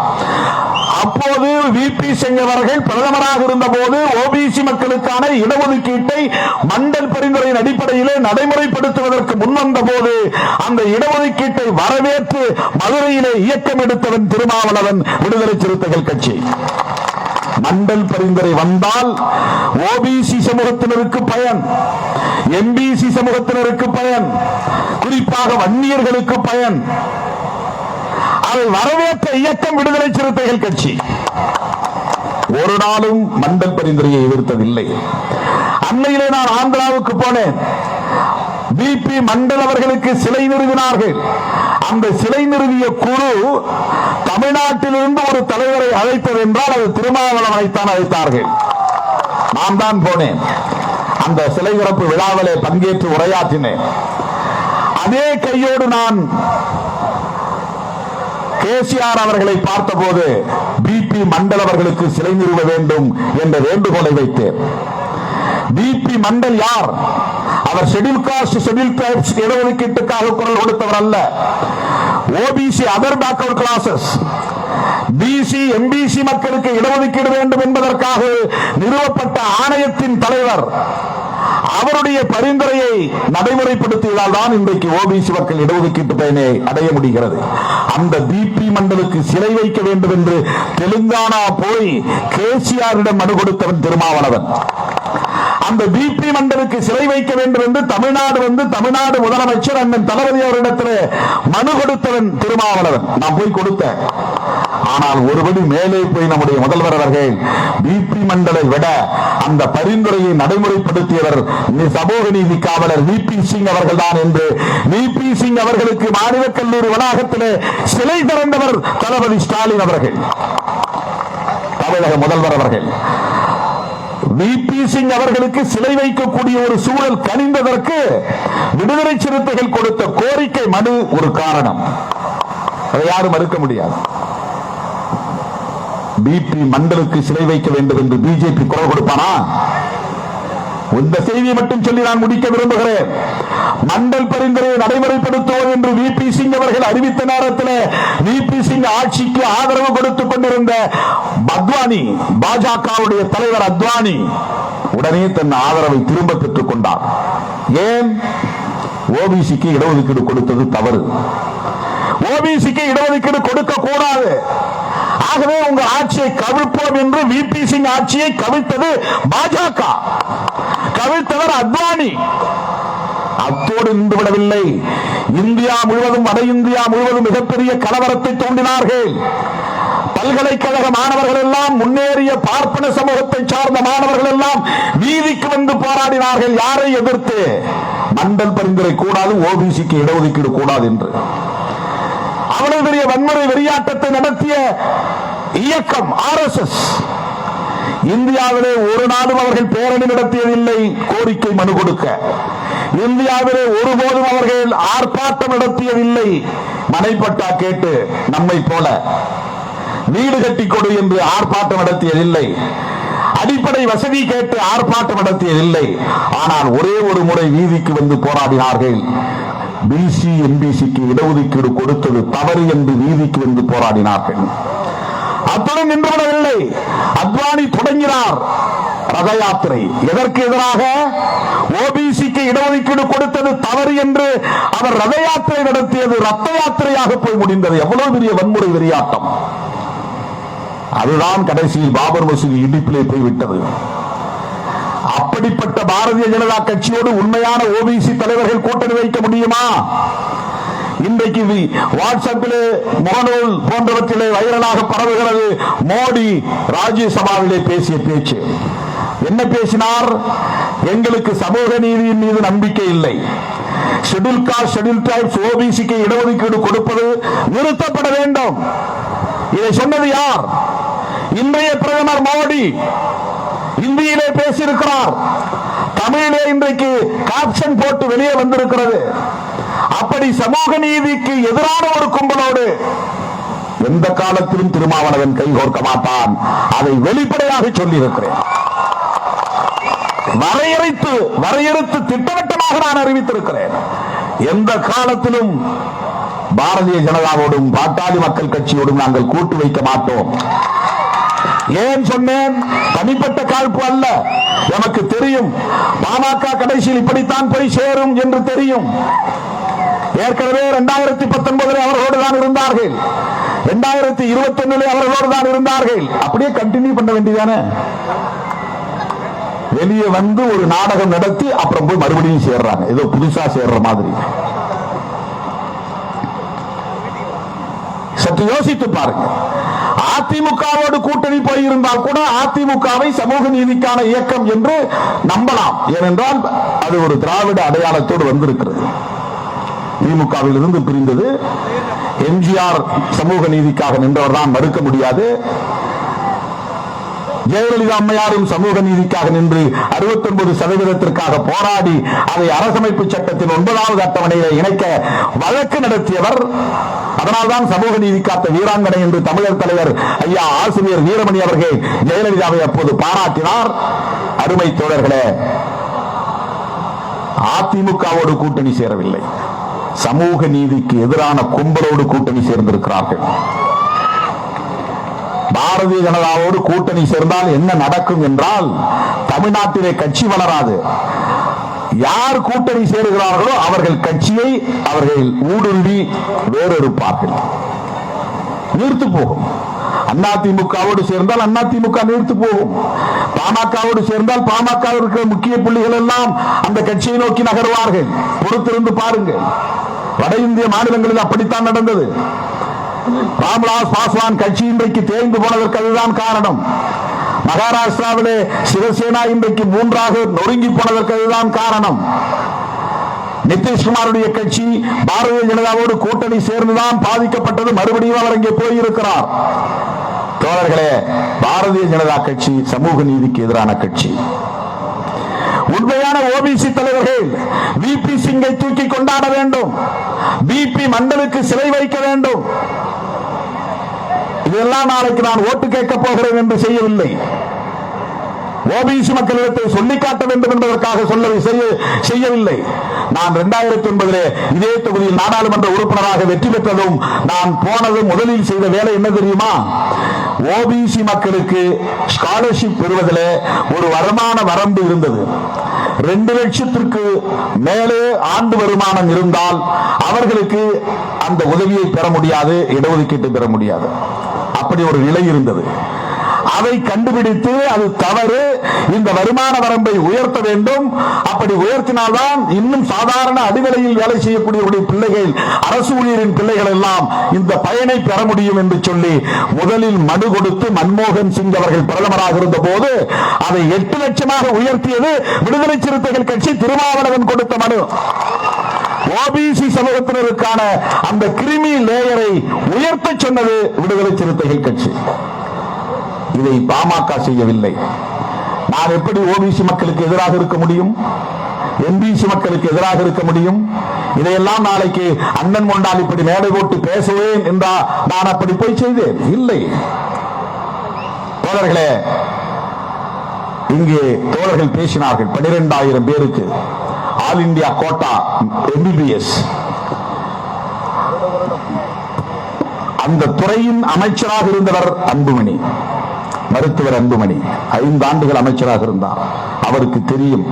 அப்போது VP சிங் அவர்கள் பிரதமராக இருந்த போது ஓபிசி மக்களுக்கான இடஒதுக்கீட்டை மண்டல் பரிந்துரையின் அடிப்படையிலே நடைமுறைப்படுத்துவதற்கு முன்வந்த போது அந்த இடஒதுக்கீட்டை வரவேற்று மதுரையிலே இயக்கம் எடுத்தவன் திருமாவளவன், விடுதலை சிறுத்தைகள் கட்சி. மண்டல் பரிந்துரை வந்தால் ஓபிசி சமூகத்தினருக்கு பயன், MBC சமூகத்தினருக்கு பயன், குறிப்பாக வன்னியர்களுக்கு பயன். அதை வரவேற்ற இயக்கம் விடுதலை சிறுத்தைகள் கட்சி. ஒரு நாளும் மண்டல் பரிந்துரையை எதிர்த்ததில்லை. அன்னையிலே நான் ஆந்திராவுக்கு போனேன். VP மண்டல் அவர்களுக்கு சிலை நிறுவினார்கள். அந்த சிலை நிறுவிய குழு தமிழ்நாட்டிலிருந்து ஒரு தலைவரை அழைத்தது என்றால் அது திருமாவளவனைத்தான் அழைத்தார்கள். நான் தான் போனேன். அந்த சிலை திறப்பு விழாவிலே பங்கேற்று உரையாற்றினேன். அதே கையோடு நான் KCR அவர்களை பார்த்தபோது VP மண்டல் அவர்களுக்கு சிலை நிறுவ வேண்டும் என்ற வேண்டுகோளை வைத்தேன். VP மண்டல் யார்? அவர் ஷெட்யூல் காஸ்ட், ஷெட்யூல் ட்ரைப்ஸ் இடஒதுக்கீட்டுக்காக குரல் கொடுத்தவர் அல்ல. OBC other backward classes, BC MBC மக்களுக்கு இடஒதுக்கீடு வேண்டும் என்பதற்காக நிறுவப்பட்ட ஆணையத்தின் தலைவர். அவருடைய பரிந்துரையை நடைமுறைப்படுத்தியதால் தான் இன்றைக்கு OBC மக்கள் இடஒதுக்கீட்டு பயனை அடைய முடிகிறது. அந்த VP மண்டலுக்கு சிலை வைக்க வேண்டும் என்று தெலுங்கானா போய் KCR-இடம் மனு கொடுத்தவன் திருமாவளவன். அந்த VP மண்டலுக்கு சிலை வைக்க வேண்டும் என்று தமிழ்நாடு வந்து தமிழ்நாடு முதலமைச்சர் அண்ணன் தளபதி அவரிடத்தில் மனு கொடுத்தவன் திருமாவளவன். நான் போய் கொடுத்தேன். ஆனால் ஒருபடி மேலே போய் நம்முடைய முதல்வர் அவர்கள் VP மண்டலை விட அந்த பரிந்துரையை நடைமுறைப்படுத்தியவர் சமூக நீதி காவலர் VP சிங் அவர்கள் தான் என்று VP சிங் அவர்களுக்கு மாநில கல்லூரி வளாகத்திலே சிலை திறந்தவர் தளபதி ஸ்டாலின் அவர்கள், தமிழக முதல்வர் அவர்கள். VP சிங் அவர்களுக்கு சிலை வைக்கக்கூடிய ஒரு சூழல் கனிந்ததற்கு விடுதலை சிறுத்தைகள் கொடுத்த கோரிக்கை மனு ஒரு காரணம். அதை யாரும் மறுக்க முடியாது. VP மண்டலுக்கு சிலை வைக்க வேண்டும் என்று பிஜேபி குரல் கொடுப்பானா? இந்த செய்தியை மட்டும் சொல்லி நான் முடிக்க விரும்புகிறேன். மண்டல் பரிந்துரையை நடைமுறைப்படுத்துவோம் என்று VP சிங் அவர்கள் அறிவித்த நேரத்தில் VP சிங் ஆட்சிக்கு ஆதரவு கொடுத்துக் கொண்டிருந்த அத்வானி, பாஜகவுடைய தலைவர் அத்வானி உடனே தன் ஆதரவை திரும்ப பெற்றுக் கொண்டார். ஏன்? ஓபிசிக்கு இடஒதுக்கீடு கொடுத்தது தவறு. ஓபிசிக்கு இடஒதுக்கீடு கொடுக்க கூடாது. ஆகவே உங்க ஆட்சியை கவிழ்ப்போம் என்று VP சிங் ஆட்சியை கவிழ்த்தது பாஜக, கவிழ்த்தவர் அத்வானி. அத்தோடு நின்றுவிடவில்லை. இந்தியா முழுவதும், வட இந்தியா முழுவதும் மிகப்பெரிய கலவரத்தை தூண்டினார்கள். பல்கலைக்கழக மாணவர்கள் எல்லாம், முன்னேறிய பார்ப்பன சமூகத்தை சார்ந்த மாணவர்கள் எல்லாம் வீதிக்கு வந்து போராடினார்கள். யாரை எதிர்த்து? மண்டல் பரிந்துரை கூடாது, ஓபிசிக்கு இடஒதுக்கீடு கூடாது என்று. அவ்வளவு பெரிய வன்முறை வெறியாட்டத்தை நடத்திய இயக்கம் RSS. இந்தியாவிலே ஒரு நாளும் அவர்கள் பேரணி நடத்தியதில்லை கோரிக்கை மனு கொடுக்க. இந்தியாவிலே ஒருபோதும் அவர்கள் ஆர்ப்பாட்டம் நடத்தியதில்லை மனைப்பட்டா கேட்டு. நம்மை போல வீடு கட்டி கொடு என்று ஆர்ப்பாட்டம் நடத்தியதில்லை. அடிப்படை வசதி கேட்டு ஆர்ப்பாட்டம் நடத்தியதில்லை. ஆனால் ஒரே ஒரு முறை வீதிக்கு வந்து போராடினார்கள். BC MBCக்கு இடஒதுக்கீடு கொடுத்தது தவறு என்று வீதிக்கு வந்து போராடினார்கள். அத்துடன் நின்றுவிடவில்லை. அத்வானி தொடங்கினார். ரத யாத்திரை. எதற்கு எதிராக? ஓபிசிக்கு இடஒதுக்கீடு கொடுத்தது தவறு என்று அவர் ரத யாத்திரை நடத்தியது ரத்த யாத்திரையாக போய் முடிந்தது. எவ்வளவு பெரிய வன்முறை வெறியாட்டம்! அதுதான் கடைசியில் பாபர் மசூதி இடிப்பிலே போய்விட்டது. அப்படிப்பட்ட பாரதிய ஜனதா கட்சியோடு உண்மையான ஓபிசி தலைவர்கள் கூட்டணி வைக்க முடியுமா? இன்றைக்கு வாட்ஸ்அப்பிலே, முகநூல் போன்றவற்றிலே வைரலாக பரவுகிறது மோடி ராஜ்யசபாவிலே பேசிய பேச்சு. என்ன பேசினார்? எங்களுக்கு சமூக நீதியின் மீது நம்பிக்கை இல்லை, ஷெட்யூல் காஸ்ட், ஷெட்யூல் ட்ரைப்ஸ், ஓபிசிக்கு இடஒதுக்கீடு கொடுப்பது நிறுத்தப்பட வேண்டும். இதை சொன்னது யார்? இன்றைய பிரதமர் மோடி இந்தியிலே பேசியிருக்கிறார். தமிழிலே இன்றைக்கு கேப்ஷன் போட்டு வெளியே வந்திருக்கிறது. அப்படி சமூக நீதிக்கு எதிரான ஒரு கும்பலோடு எந்த காலத்திலும் திருமாவளவன் கைகோர்க்க மாட்டான். அதை வெளிப்படையாக சொல்லியிருக்கிறேன். வரையறுத்து திட்டவட்டமாக நான் அறிவித்திருக்கிறேன். எந்த காலத்திலும் பாரதிய ஜனதாவோடும் பாட்டாளி மக்கள் கட்சியோடும் நாங்கள் கூட்டு வைக்க மாட்டோம். ஏன் சொன்னேன்? தனிப்பட்ட காழ்ப்பு அல்ல. எனக்கு தெரியும் பாமக கடைசியில் இப்படித்தான் போய் சேரும் என்று தெரியும். ஏற்கனவே 2019 அவர்களோடு தான் இருந்தார்கள், 2021 அவர்களோடு தான் இருந்தார்கள். அப்படியே கண்டினியூ பண்ண வேண்டியதானே? வெளியே வந்து ஒரு நாடகம் நடத்தி அப்புறம் போய் மறுபடியும் சேர்றாங்க, ஏதோ புதுசா சேர்ற மாதிரி. சற்று யோசித்து பாருங்க. அதிமுகவோடு கூட்டணி போயிருந்தால் கூட அதிமுகவை சமூக நீதிக்கான இயக்கம் என்று நம்பலாம். ஏனென்றால் அது ஒரு திராவிட அடையாளத்தோடு வந்திருக்கிறது. திமுகவில் இருந்து பிரிந்தது. எம்ஜிஆர் சமூக நீதிக்காக நின்றவர் தான், மறுக்க முடியாது. ஜெயலலிதா அம்மையாரும் சமூக நீதிக்காக நின்று 69% போராடி அதை அரசமைப்பு சட்டத்தின் 9வது அட்டவணையை இணைக்க வழக்கு நடத்தியவர். அதனால்தான் சமூக நீதி காத்த வீராங்கனை என்று தமிழர் தலைவர் ஐயா ஆசிரியர் வீரமணி அவர்கள் ஜெயலலிதாவை அப்போது பாராட்டினார். அருமை தோழர்களே, அதிமுகவோடு கூட்டணி சேரவில்லை, சமூக நீதிக்கு எதிரான கும்பலோடு கூட்டணி சேர்ந்திருக்கிறார்கள். பாரதிய ஜனதாவோடு கூட்டணி சேர்ந்தால் என்ன நடக்கும் என்றால், தமிழ்நாட்டிலே கட்சி வளராது. யார் கூட்டணி சேருகிறார்களோ அவர்கள் கட்சியை அவர்கள் ஊடுருவி வேறொருப்பார்கள், நீர்த்து போகும். அதிமுகவோடு சேர்ந்தால் அதிமுக நீர்த்து போகும். பாமகவோடு சேர்ந்தால் பாமக இருக்கிற முக்கிய புள்ளிகள் எல்லாம் அந்த கட்சியை நோக்கி நகர்வார்கள். பொறுத்திருந்து பாருங்கள். வட இந்திய மாநிலங்களில் அப்படித்தான் நடந்தது. ராம்விலாஸ் பாஸ்வான் கட்சி இன்றைக்கு தேய்ந்து போனதற்கு அதுதான் காரணம். மகாராஷ்டிராவிலே சிவசேனா இன்றைக்கு 3ஆக நொறுங்கி போனதற்கு அதுதான் காரணம். நிதிஷ்குமாருடைய கட்சி பாரதிய ஜனதாவோடு கூட்டணி சேர்ந்துதான் பாதிக்கப்பட்டது. மறுபடியும் அவர் அங்கே போயிருக்கிறார். தோழர்களே, பாரதிய ஜனதா கட்சி சமூக நீதிக்கு எதிரான கட்சி. உண்மையான ஓபிசி தலைவர்கள் விபி சிங்கை தூக்கி கொண்டாட வேண்டும், பிபி மண்டலுக்கு சிலை வைக்க வேண்டும். இதெல்லாம் நாளைக்கு நான் ஓட்டு கேட்க போகிறேன் என்று செய்யவில்லை. ஓபிசி மக்களிடத்தை சொல்லிக் காட்ட வேண்டும் என்பதற்காக செய்யவில்லை. நான் 2009 இதே தொகுதியில் நாடாளுமன்ற உறுப்பினராக வெற்றி பெற்றதும் நான் போனதும் முதலில் செய்த வேலை என்ன தெரியுமா? ஓபிசி மக்களுக்கு ஸ்காலர்ஷிப் பெறுவதில் ஒரு வருமான வரம்பு இருந்தது. 2 லட்சத்திற்கு மேலே ஆண்டு வருமானம் இருந்தால் அவர்களுக்கு அந்த உதவியை பெற முடியாது, இடஒதுக்கீட்டை பெற முடியாது. அப்படி ஒரு நிலை இருந்தது. அதை கண்டுபிடித்து அது தவறு, இந்த வருமான வரம்பை உயர்த்த வேண்டும். அப்படி உயர்த்தினால்தான் இன்னும் சாதாரண அடிநிலையில் வேலை செய்யக்கூடிய பிள்ளைகள், அரசு ஊழியரின் பிள்ளைகள் எல்லாம் இந்த பயனை பெற முடியும் என்று சொல்லி முதலில் மனு கொடுத்து மன்மோகன் சிங் அவர்கள் பிரதமராக இருந்த போது அதை 8 லட்சமாக உயர்த்தியது விடுதலை சிறுத்தைகள் கட்சி. திருமாவளவன் கொடுத்த மனு. ஓபிசி சமூகத்தினருக்கான அந்த கிரிமி லேயரை உயர்த்த சொன்னது விடுதலை சிறுத்தைகள் கட்சி. இதை பாமக செய்யவில்லை. நான் எப்படி ஓபிசி மக்களுக்கு எதிராக இருக்க முடியும்? எம்பிசி மக்களுக்கு எதிராக இருக்க முடியும்? இதையெல்லாம் நாளைக்கு அண்ணன் கொண்டால் இப்படி மேடை போட்டு பேசுவேன் என்றா நான் அப்படி போய் செய்தேன்? இல்லை. தோழர்களே, இங்கே தோழர்கள் பேசினார்கள். 12,000 பேருக்கு ஆல் இந்தியா கோட்டா எம்பிபிஎஸ். அந்த துறையின் அமைச்சராக இருந்தவர் அன்புமணி. மருத்துவர் அன்புமணி 5 ஆண்டுகள் அமைச்சராக இருந்தார். அவருக்கு தெரியும்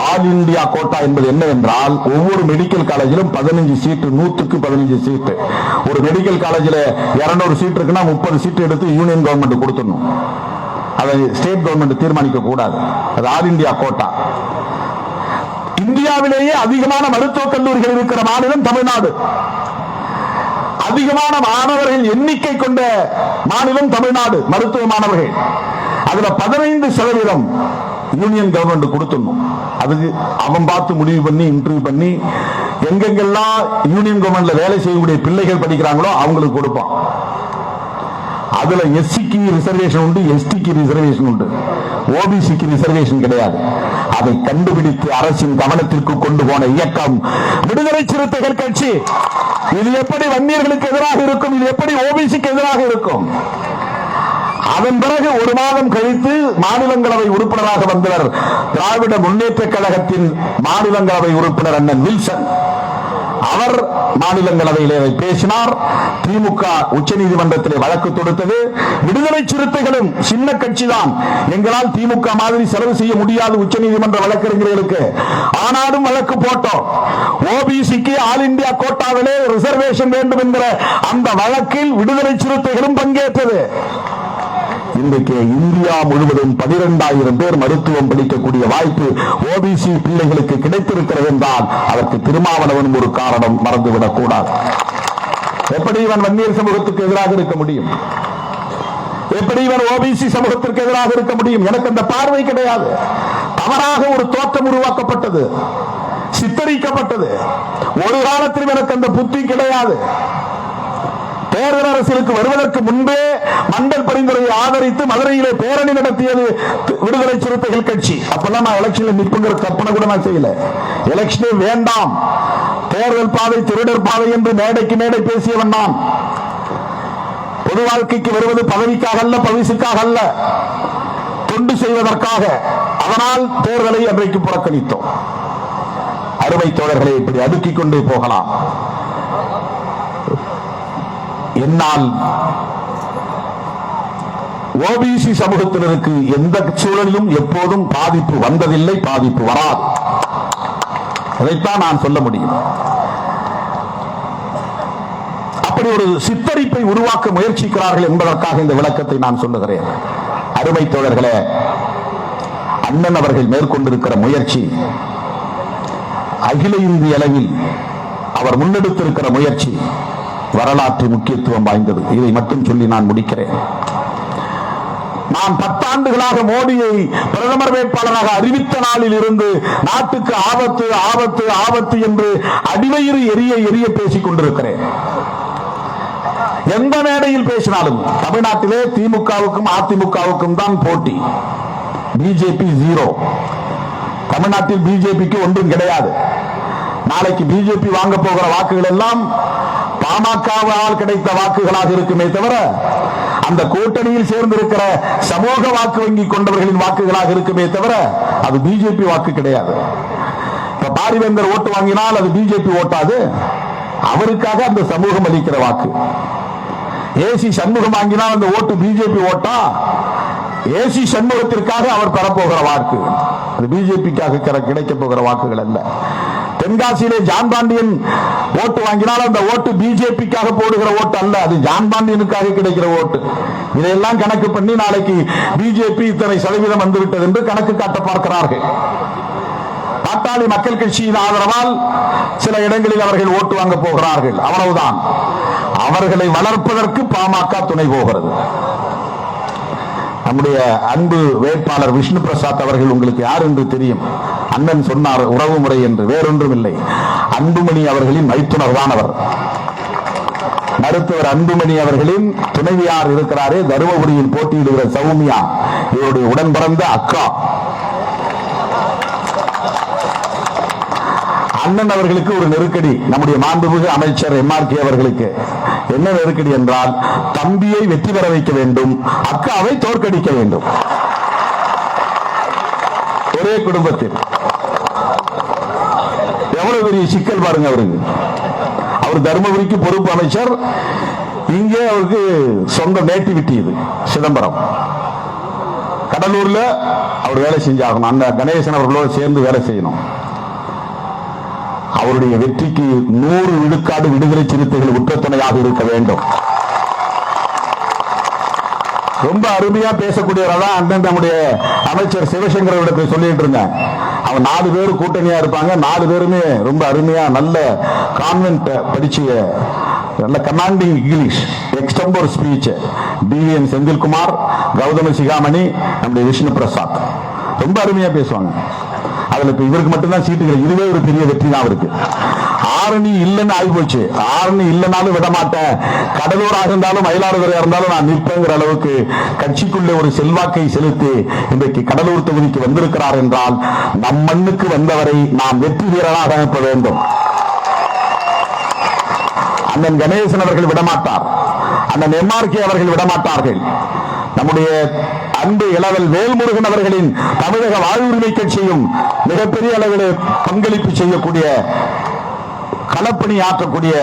ஆல் இந்தியா கோட்டா என்பது என்னவென்றால், ஒவ்வொரு மெடிக்கல் காலேஜிலும் 15 சீட்டு, 100க்கு 15 சீட்டு. ஒரு மெடிக்கல் காலேஜில் 200 சீட் இருக்குன்னா 30 சீட்டு எடுத்து யூனியன் கவர்மெண்ட் கொடுத்துடணும். அதை ஸ்டேட் கவர்மெண்ட் தீர்மானிக்க கூடாது. அது ஆல் இந்தியா கோட்டா. இந்தியாவிலேயே அதிகமான மருத்துவக் கல்லூரிகள் இருக்கிற மாநிலம் தமிழ்நாடு. அதிகமான மாணவர்கள் எண்ணிக்கை கொண்ட மாநிலம் தமிழ்நாடு. மருத்துவ மாணவர்கள் அதுல 15% யூனியன் கவர்மெண்ட் கொடுத்துடணும். அதுக்கு அவன் பார்த்து முடிவு பண்ணி இன்டர்வியூ பண்ணி எங்கெங்கெல்லாம் யூனியன் கவர்மெண்ட்ல வேலை செய்யக்கூடிய பிள்ளைகள் படிக்கிறாங்களோ அவங்களுக்கு கொடுப்பான். அதுல எஸ்சிக்கு ரிசர்வேஷன் உண்டு, எஸ்டிக்கு ரிசர்வேஷன் உண்டு, ஓபிசிக்கு ரிசர்வேஷன் கிடையாது. அதை கண்டுபிடித்து அரசின் கவனத்திற்கு கொண்டு போன இயக்கம் விடுதலை சிறுத்தைகள் கட்சி. இது எப்படி வன்னியர்களுக்கு எதிராக இருக்கும்? இது எப்படி ஓபிசிக்கு எதிராக இருக்கும்? அதன் பிறகு 1 மாதம் கழித்து மாநிலங்களவை உறுப்பினராக வந்தவர் திராவிட முன்னேற்ற கழகத்தின் மாநிலங்களவை உறுப்பினர் அண்ணன் வில்சன். அவர் மாநிலங்களவையிலே பேசினார். திமுக உச்சநீதிமன்றத்திலே வழக்கு தொடுத்தது. விடுதலை சிறுத்தைகளும் சின்ன கட்சிதான், எங்களால் திமுக மாதிரி செலவு செய்ய முடியாது உச்சநீதிமன்ற வழக்கறிஞர்களுக்கு, ஆனாலும் வழக்கு போட்டோம். ஓபிசிக்கு ஆல் இந்தியா கோட்டாவிலே ரிசர்வேஷன் வேண்டும் என்கிற அந்த வழக்கில் விடுதலை சிறுத்தைகளும் பங்கேற்றது. இன்றைக்கு இந்தியா முழுவதும் 12,000 பேர் மருத்துவம் படிக்கக்கூடிய வாய்ப்பு ஓபிசி பிள்ளைகளுக்கு கிடைத்திருக்கிறது என்றால் அதற்கு திருமாவளவன் ஒரு காரணம், மறந்துவிடக் கூடாது. எப்படி இவன் வன்னியர் சமூகத்துக்கு எதிராக இருக்க முடியும்? எப்படி இவன் ஓபிசி சமூகத்திற்கு எதிராக இருக்க முடியும்? எனக்கு அந்த பார்வை கிடையாது. தவறாக ஒரு தோற்றம் உருவாக்கப்பட்டது, சித்தரிக்கப்பட்டது. ஒரு காலத்தில் எனக்கு அந்த புத்தி கிடையாது. தேர்தல் அரசியலுக்கு வருவதற்கு முன்பே மண்டல் பரிந்துரையை ஆதரித்து மதுரையிலே பேரணி நடத்தியது விடுதலை சிறுத்தைகள் கட்சி. அப்பெல்லாம் நான் எலெக்ஷன்ல நிற்புங்கிற கற்பனை கூட நான் செய்யல. எலெக்ஷனே வேண்டாம், தேர்தல் பாதை திருடர் பாதை என்று மேடைக்கு மேடை பேசியவன் நான். பொது வாழ்க்கைக்கு வருவது பதவிக்காக அல்ல, பரிசுக்காக அல்ல, தொண்டு செய்வதற்காக. அதனால் தேர்தலை அன்றைக்கு புறக்கணித்தோம். அருமை தோழர்களை இப்படி அடுக்கிக் கொண்டே போகலாம். என்னால் ஓபிசி சமூகத்தினருக்கு எந்த சூழலிலும் எப்போதும் பாதிப்பு வந்ததில்லை, பாதிப்பு வராது. அதைத்தான் நான் சொல்ல முடியும். அப்படி ஒரு சித்தரிப்பை உருவாக்க முயற்சிக்கிறார்கள் என்பதற்காக இந்த விளக்கத்தை நான் சொல்லுகிறேன். அருமை தோழர்களே, அண்ணன் அவர்கள் மேற்கொண்டிருக்கிற முயற்சி அகில இந்திய அளவில் அவர் முன்னெடுத்திருக்கிற முயற்சி வரலாற்று முக்கியத்துவம் வாய்ந்தது. இதை மட்டும் சொல்லி நான் முடிக்கிறேன். நான் 10 ஆண்டுகளாக மோடியை பிரதமர் வேட்பாளராக அறிவித்த நாளில் இருந்து நாட்டுக்கு ஆபத்து ஆபத்து ஆபத்து என்று அடிவயிறு எரிய எரிய பேசிக் கொண்டிருக்கிறேன். எந்த மேடையில் பேசினாலும் தமிழ்நாட்டிலே திமுகவுக்கும் அதிமுகவுக்கும் தான் போட்டி. பிஜேபி 0. தமிழ்நாட்டில் பிஜேபிக்கு ஒன்றும் கிடையாது. நாளைக்கு பிஜேபி வாங்க போகிற வாக்குகள் எல்லாம் பாமகவால் கிடைத்த வாக்குகளாக இருக்குமே தவிர அந்த கூட்டணியில் சேர்ந்திருக்கிற சமூக வாக்கு வங்கி கொண்டவர்களின் வாக்குகளாக இருக்குமே தவிர அது பிஜேபி வாக்கு கிடையாது. இப்ப பாரிவேந்தர் ஓட்டு வாங்கினால் அது பிஜேபி ஓட்டாது, அவருக்காக அந்த சமூகம் அளிக்கிற வாக்கு. ஏசி சண்முகம் வாங்கினால் அந்த ஓட்டு பிஜேபி ஓட்டா, ஏசி சண்முகத்திற்காக அவர் பெறப்போகிற வாக்கு, அது பிஜேபிக்காக கிடைக்க போகிற வாக்குகள் அல்ல. தென்காசியிலே ஜான் பாண்டியன் ஓட்டு வாங்கினால் அந்த ஓட்டு பிஜேபிக்காக போடுகிற ஓட்டு அல்ல, அது ஜான் பாண்டியனுக்காக கிடைக்கிற ஓட்டு. இதையெல்லாம் கணக்கு பண்ணி நாளைக்கு பிஜேபி இத்தனை சதவீதம் வந்துவிட்டது என்று கணக்கு காட்ட பார்க்கிறார்கள். பாட்டாளி மக்கள் கட்சியின் ஆதரவால் சில இடங்களில் அவர்கள் ஓட்டு வாங்க போகிறார்கள், அவ்வளவுதான். அவர்களை வளர்ப்பதற்கு பாமக துணை போகிறது. நம்முடைய அன்பு வேட்பாளர் விஷ்ணு பிரசாத் அவர்கள் உங்களுக்கு யார் என்று தெரியும். அண்ணன் சொன்னார் உறவு முறை என்று, வேறொன்றும் இல்லை. அன்புமணி அவர்களின் மைத்துனர் தான் அவர். மருத்துவர் அன்புமணி அவர்களின் துணைவியார் இருக்கிறாரே, தருமபுரியில் போட்டியிடுகிற சௌமியா, இவருடைய உடன் பிறந்த அக்கா. அண்ணன் அவர்களுக்கு ஒரு நெருக்கடி, நம்முடைய மாண்புமிகு அமைச்சர் MRK அவர்களுக்கு என்ன நெருக்கடி என்றால், தம்பியை வெற்றி பெற வைக்க வேண்டும், அக்காவை தோற்கடிக்க வேண்டும். ஒரே குடும்பத்தில் எவ்வளவு பெரிய சிக்கல் பாருங்க அவருக்கு. அவர் தருமபுரிக்கு பொறுப்பு அமைச்சர், இங்கே அவருக்கு சொந்த நேட்டிவிட்டி இது சிதம்பரம். கடலூர்ல அவர் வேலை செஞ்சாகணும். அந்த கணேசன் அவர்களோடு சேர்ந்து வேலை செய்யணும். அவருடைய வெற்றிக்கு 100 விழுக்காடு விடுதலை சிறுத்தைகள் உற்ற துணையாக இருக்க வேண்டும். ரொம்ப அருமையா பேசக்கூடியவரதான் அண்ணன் நம்முடைய அமைச்சர் சிவசங்கர் இடத்துல சொல்லிட்டு இருந்தேன். அவன் 4 பேர் கூட்டணியா இருப்பாங்க. 4 பேருமே ரொம்ப அருமையா நல்ல கான்வென்ட் படிச்ச நல்ல commanding English extempore speech. TVN Senthilkumar, Gauthama Sigamani, நம்முடைய விஷ்ணு பிரசாத் ரொம்ப அருமையா பேசுவாங்க. அதுல இப்ப இவருக்கு மட்டும்தான் சீட்டுகள். இதுவே ஒரு பெரிய வெற்றி தான் அவருக்கு. ஆரணி இல்லைன்னு ஆகி போச்சு. ஆரணி இல்லைனாலும் விட மாட்டேன், கடலூராக இருந்தாலும் மயிலாடுதுறையா இருந்தாலும் நான் நிற்பேங்கிற அளவுக்கு கட்சிக்குள்ளே ஒரு செல்வாக்கை செலுத்தி இன்றைக்கு கடலூர் தொகுதிக்கு வந்திருக்கிறார் என்றால் நம் மண்ணுக்கு வந்தவரை நாம் வெற்றி வீரராக அனுப்ப வேண்டும். அண்ணன் கணேசன் அவர்கள் விடமாட்டார், அண்ணன் எம்ஆர்கே அவர்கள் விடமாட்டார்கள். நம்முடைய அன்பு இளவல் வேல்முருகன் அவர்களின் தமிழக வாழ்வுரிமை கட்சியும் மிகப்பெரிய அளவில் பங்களிப்பு செய்யக்கூடிய களப்பணி ஆற்றக்கூடிய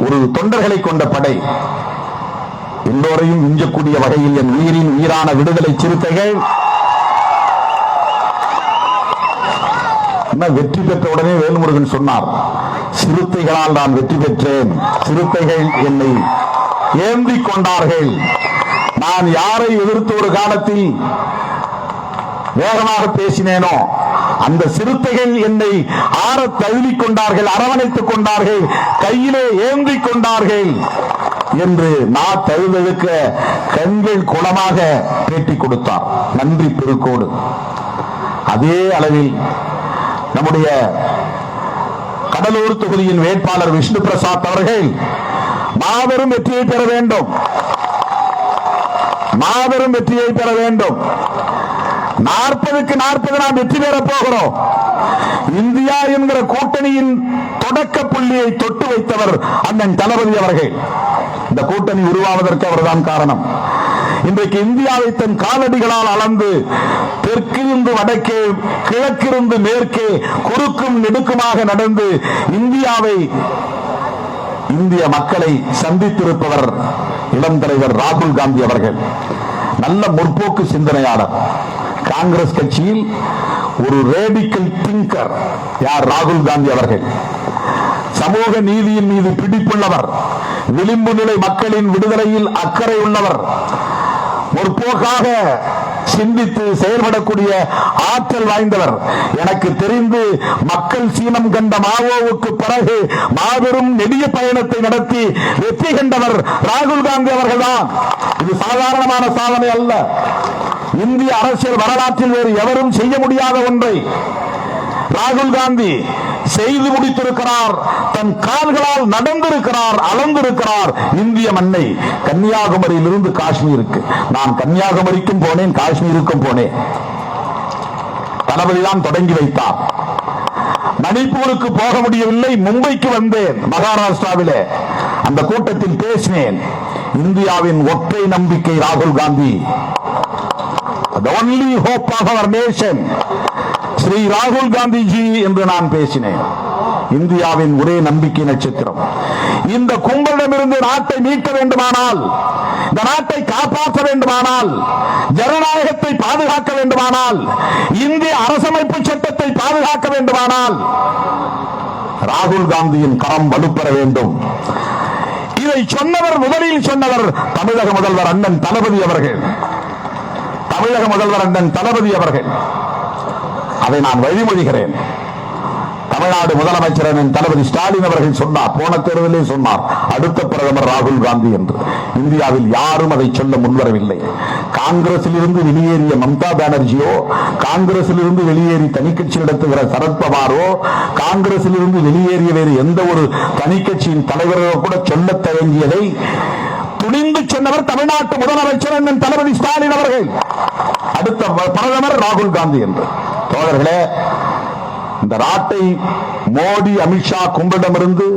ஒரு தொண்டர்களை கொண்ட படை. எல்லோரையும் மிஞ்சக்கூடிய வகையில் என் உயிரின் உயிரான விடுதலை சிறுத்தைகள் வெற்றி பெற்ற உடனே வேல்முருகன் சொன்னார், சிறுத்தைகளால் நான் வெற்றி பெற்றேன், சிறுத்தைகள் என்னை ஏந்திக் கொண்டார்கள். நான் யாரை எதிர்த்து ஒரு காலத்தில் வேகமாக பேசினேனோ அந்த சிறுத்தைகள் என்னை ஆற தழுவிக் கொண்டார்கள், அரவணைத்துக் கொண்டார்கள், கையிலே ஏந்திக் கொண்டார்கள் என்று நான் தழுவெழுக்க கண்கள் குளமாக பேட்டி கொடுத்தார். நன்றி பெருக்கோடு. அதே அளவில் நம்முடைய கடலூர் தொகுதியின் வேட்பாளர் விஷ்ணு பிரசாத் அவர்கள் மாபெரும் வெற்றியை பெற வேண்டும், மாபெரும் வெற்றியை பெற வேண்டும். 40க்கு 40 நாம் வெற்றி பெற போகிறோம். இந்தியா என்கிற கூட்டணியின் தொடக்க புள்ளியை தொட்டு வைத்தவர் அண்ணன் தளபதி அவர்கள். இந்த கூட்டணி உருவாவதற்கு அவர்தான் காரணம். இன்றைக்கு இந்தியாவை தன் காலடிகளால் அளந்து தெற்கிருந்து வடக்கே, கிழக்கிருந்து மேற்கே, குறுக்கும் நெடுக்குமாக நடந்து இந்தியாவை, இந்திய மக்களை சந்தித்திருப்பவர் இளம் தலைவர் ராகுல் காந்தி அவர்கள். நல்ல முற்போக்கு சிந்தனையாளர். காங்கிரஸ் கட்சியில் ஒரு ரேடிக்கல் திங்கர் யார்? ராகுல் காந்தி அவர்கள். சமூக நீதியின் மீது பிடிப்புள்ளவர், விளிம்பு நிலை மக்களின் விடுதலையில் அக்கறை உள்ளவர், முற்போக்காக சிந்தித்து செயல்படக்கூடிய ஆற்றல் வாய்ந்தவர். எனக்கு தெரிந்து மக்கள் சீனம் கண்ட மாவோவுக்கு பிறகு மாபெரும் நெடிய பயணத்தை நடத்தி வெற்றி கண்டவர் ராகுல் காந்தி அவர்கள்தான். இது சாதாரணமான சாதனை அல்ல. இந்திய அரசியல் வரலாற்றில் வேறு எவரும் செய்ய முடியாத ஒன்றை ராகுல் காந்தி செய்து முடித்திருக்கிறார். தன் கால்களால் நடந்திருக்கிறார், அளந்திருக்கிறார் இந்திய மண்ணை. கன்னியாகுமரியிலிருந்து காஷ்மீருக்கு. நான் கன்னியாகுமரிக்கும் போனேன், காஷ்மீருக்கும் போனேன். தளபதிதான் தொடங்கி வைத்தார். மணிப்பூருக்கு போக முடியவில்லை, மும்பைக்கு வந்தேன். மகாராஷ்டிராவிலே அந்த கூட்டத்தில் பேசினேன். இந்தியாவின் ஒற்றை நம்பிக்கை ராகுல் Gandhi. The only hope of our nation, Sri ராகுல் காந்தி ஜி என்று நான் பேசினேன். இந்தியாவின் ஒரே நம்பிக்கை நட்சத்திரம். இந்த கும்பலிடமிருந்து நாட்டை மீட்க வேண்டுமானால், இந்த நாட்டை காப்பாற்ற வேண்டுமானால், ஜனநாயகத்தை பாதுகாக்க வேண்டுமானால், இந்திய அரசமைப்பு சட்டத்தை பாதுகாக்க வேண்டுமானால் ராகுல் காந்தியின் கரம் வலுப்பெற வேண்டும். இதை சொன்னவர், முதலில் சொன்னவர் தமிழக முதல்வர் அண்ணன் தளபதி அவர்கள். தமிழக முதல்வர் அண்ணன் தளபதி அவர்கள். அதை நான் வழிமொழிகிறேன். தமிழ்நாடு முதலமைச்சர் தளபதி ஸ்டாலின் அவர்கள் சொன்னார், போன தேர்தலில் சொன்னார், அடுத்த பிரதமர் ராகுல் காந்தி என்று. இந்தியாவில் யாரும் அதை சொல்ல முன்வரவில்லை. காங்கிரசில் இருந்து வெளியேறிய மம்தா பானர்ஜியோ, காங்கிரசில் இருந்து வெளியேறி தனிக்கட்சி நடத்துகிற சரத்பவாரோ, காங்கிரசில் இருந்து வெளியேறிய வேறு எந்த ஒரு தனிக்கட்சியின் தலைவரோ கூட சொல்ல தயங்கியதை துணிந்து சொன்னவர் தமிழ்நாட்டு முதலமைச்சர் அண்ணன் தளபதி ஸ்டாலின் அவர்கள். அடுத்த பிரதமர் ராகுல் காந்தி என்று. தோழர்களே, இந்த நாட்டை மோடி, அமித்ஷா கும்பலிடமிருந்து,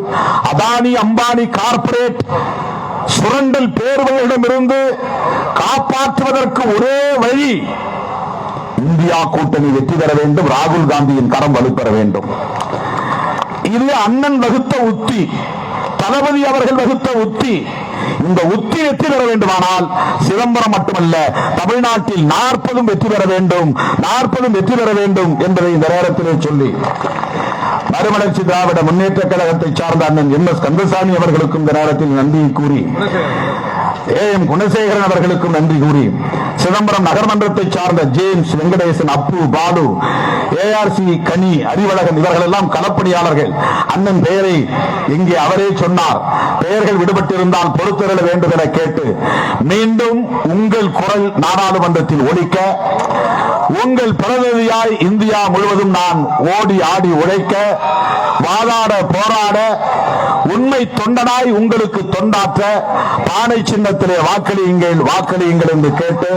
அதானி அம்பானி கார்ப்பரேட் சுரண்டல் பேர்வர்களிடமிருந்து காப்பாற்றுவதற்கு ஒரே வழி இந்தியா கூட்டணி வெற்றி பெற வேண்டும், ராகுல் காந்தியின் கரம் வலுப்பெற வேண்டும். இது அண்ணன் வகுத்த உத்தி, தளபதி அவர்கள் வகுத்த உத்தி. இந்த உத்தி வெற்றி பெற வேண்டுமானால் சிதம்பரம் மட்டுமல்ல, தமிழ்நாட்டில் 40 வெற்றி பெற வேண்டும், 40 வெற்றி பெற வேண்டும் என்பதை இந்த நேரத்திலே சொல்லி மறுமலர்ச்சி திராவிட முன்னேற்ற கழகத்தை சார்ந்த அண்ணன் MS கந்தசாமி அவர்களுக்கும் இந்த நேரத்தில் நன்றியை கூறி, AM குணசேகரன் அவர்களுக்கும் நன்றி கூறி, சிதம்பரம் நகர்மன்றத்தை சார்ந்த ஜேம்ஸ், வெங்கடேசன், அப்பு, பாலு, ARC கனி, அறிவழகன் இவர்கள் எல்லாம் களப்பணியாளர்கள். அண்ணன் பெயரை இங்கே அவரே சொன்னார். பெயர்கள் விடுபட்டிருந்தால் பொறுத்திருக்க வேண்டும் என கேட்டு மீண்டும் உங்கள் குரல் நாடாளுமன்றத்தில் ஒலிக்க, உங்கள் பிரதிநிதியாய் இந்தியா முழுவதும் நான் ஓடி ஆடி உழைக்க, வாதாட போராட, உண்மை தொண்டனாய் உங்களுக்கு தொண்டாற்ற பானை சின்னத்திலே வாக்களியுங்கள், வாக்களியுங்கள் என்று கேட்டு,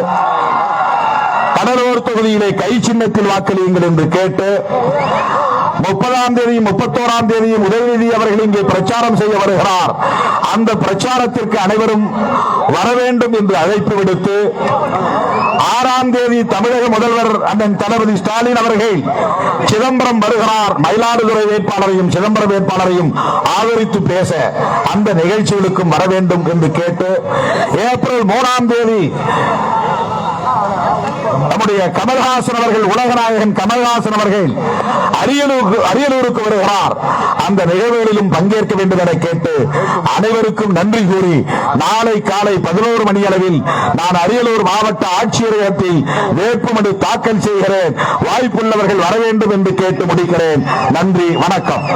கடலூர் தொகுதியிலே கை சின்னத்தில் வாக்களியுங்கள் என்று கேட்டு, 30ஆம் தேதியும் 31ஆம் தேதியும் உதயநிதி அவர்கள் இங்கே பிரச்சாரம் செய்ய வருகிறார். அந்த பிரச்சாரத்திற்கு அனைவரும் வர வேண்டும் என்று அழைப்பு விடுத்து, 6ஆம் தேதி தமிழக முதல்வர் அண்ணன் தளபதி ஸ்டாலின் அவர்கள் சிதம்பரம் வருகிறார். மயிலாடுதுறை வேட்பாளரையும் சிதம்பரம் வேட்பாளரையும் ஆதரித்து பேச அந்த நிகழ்ச்சிகளுக்கும் வர வேண்டும் என்று கேட்டு, ஏப்ரல் 3ஆம் தேதி நம்முடைய கமல்ஹாசன் அவர்கள், உலகநாயகன் கமல்ஹாசன் அவர்கள் அரியலூருக்கு வருகிறார். அந்த நிகழ்வுகளிலும் பங்கேற்க வேண்டும் என கேட்டு அனைவருக்கும் நன்றி கூறி, நாளை காலை 11 மணி அளவில் நான் அரியலூர் மாவட்ட ஆட்சியரகத்தில் வேட்புமனு தாக்கல் செய்கிறேன். வாய்ப்புள்ளவர்கள் வர வேண்டும் என்று கேட்டு முடிக்கிறேன். நன்றி, வணக்கம்.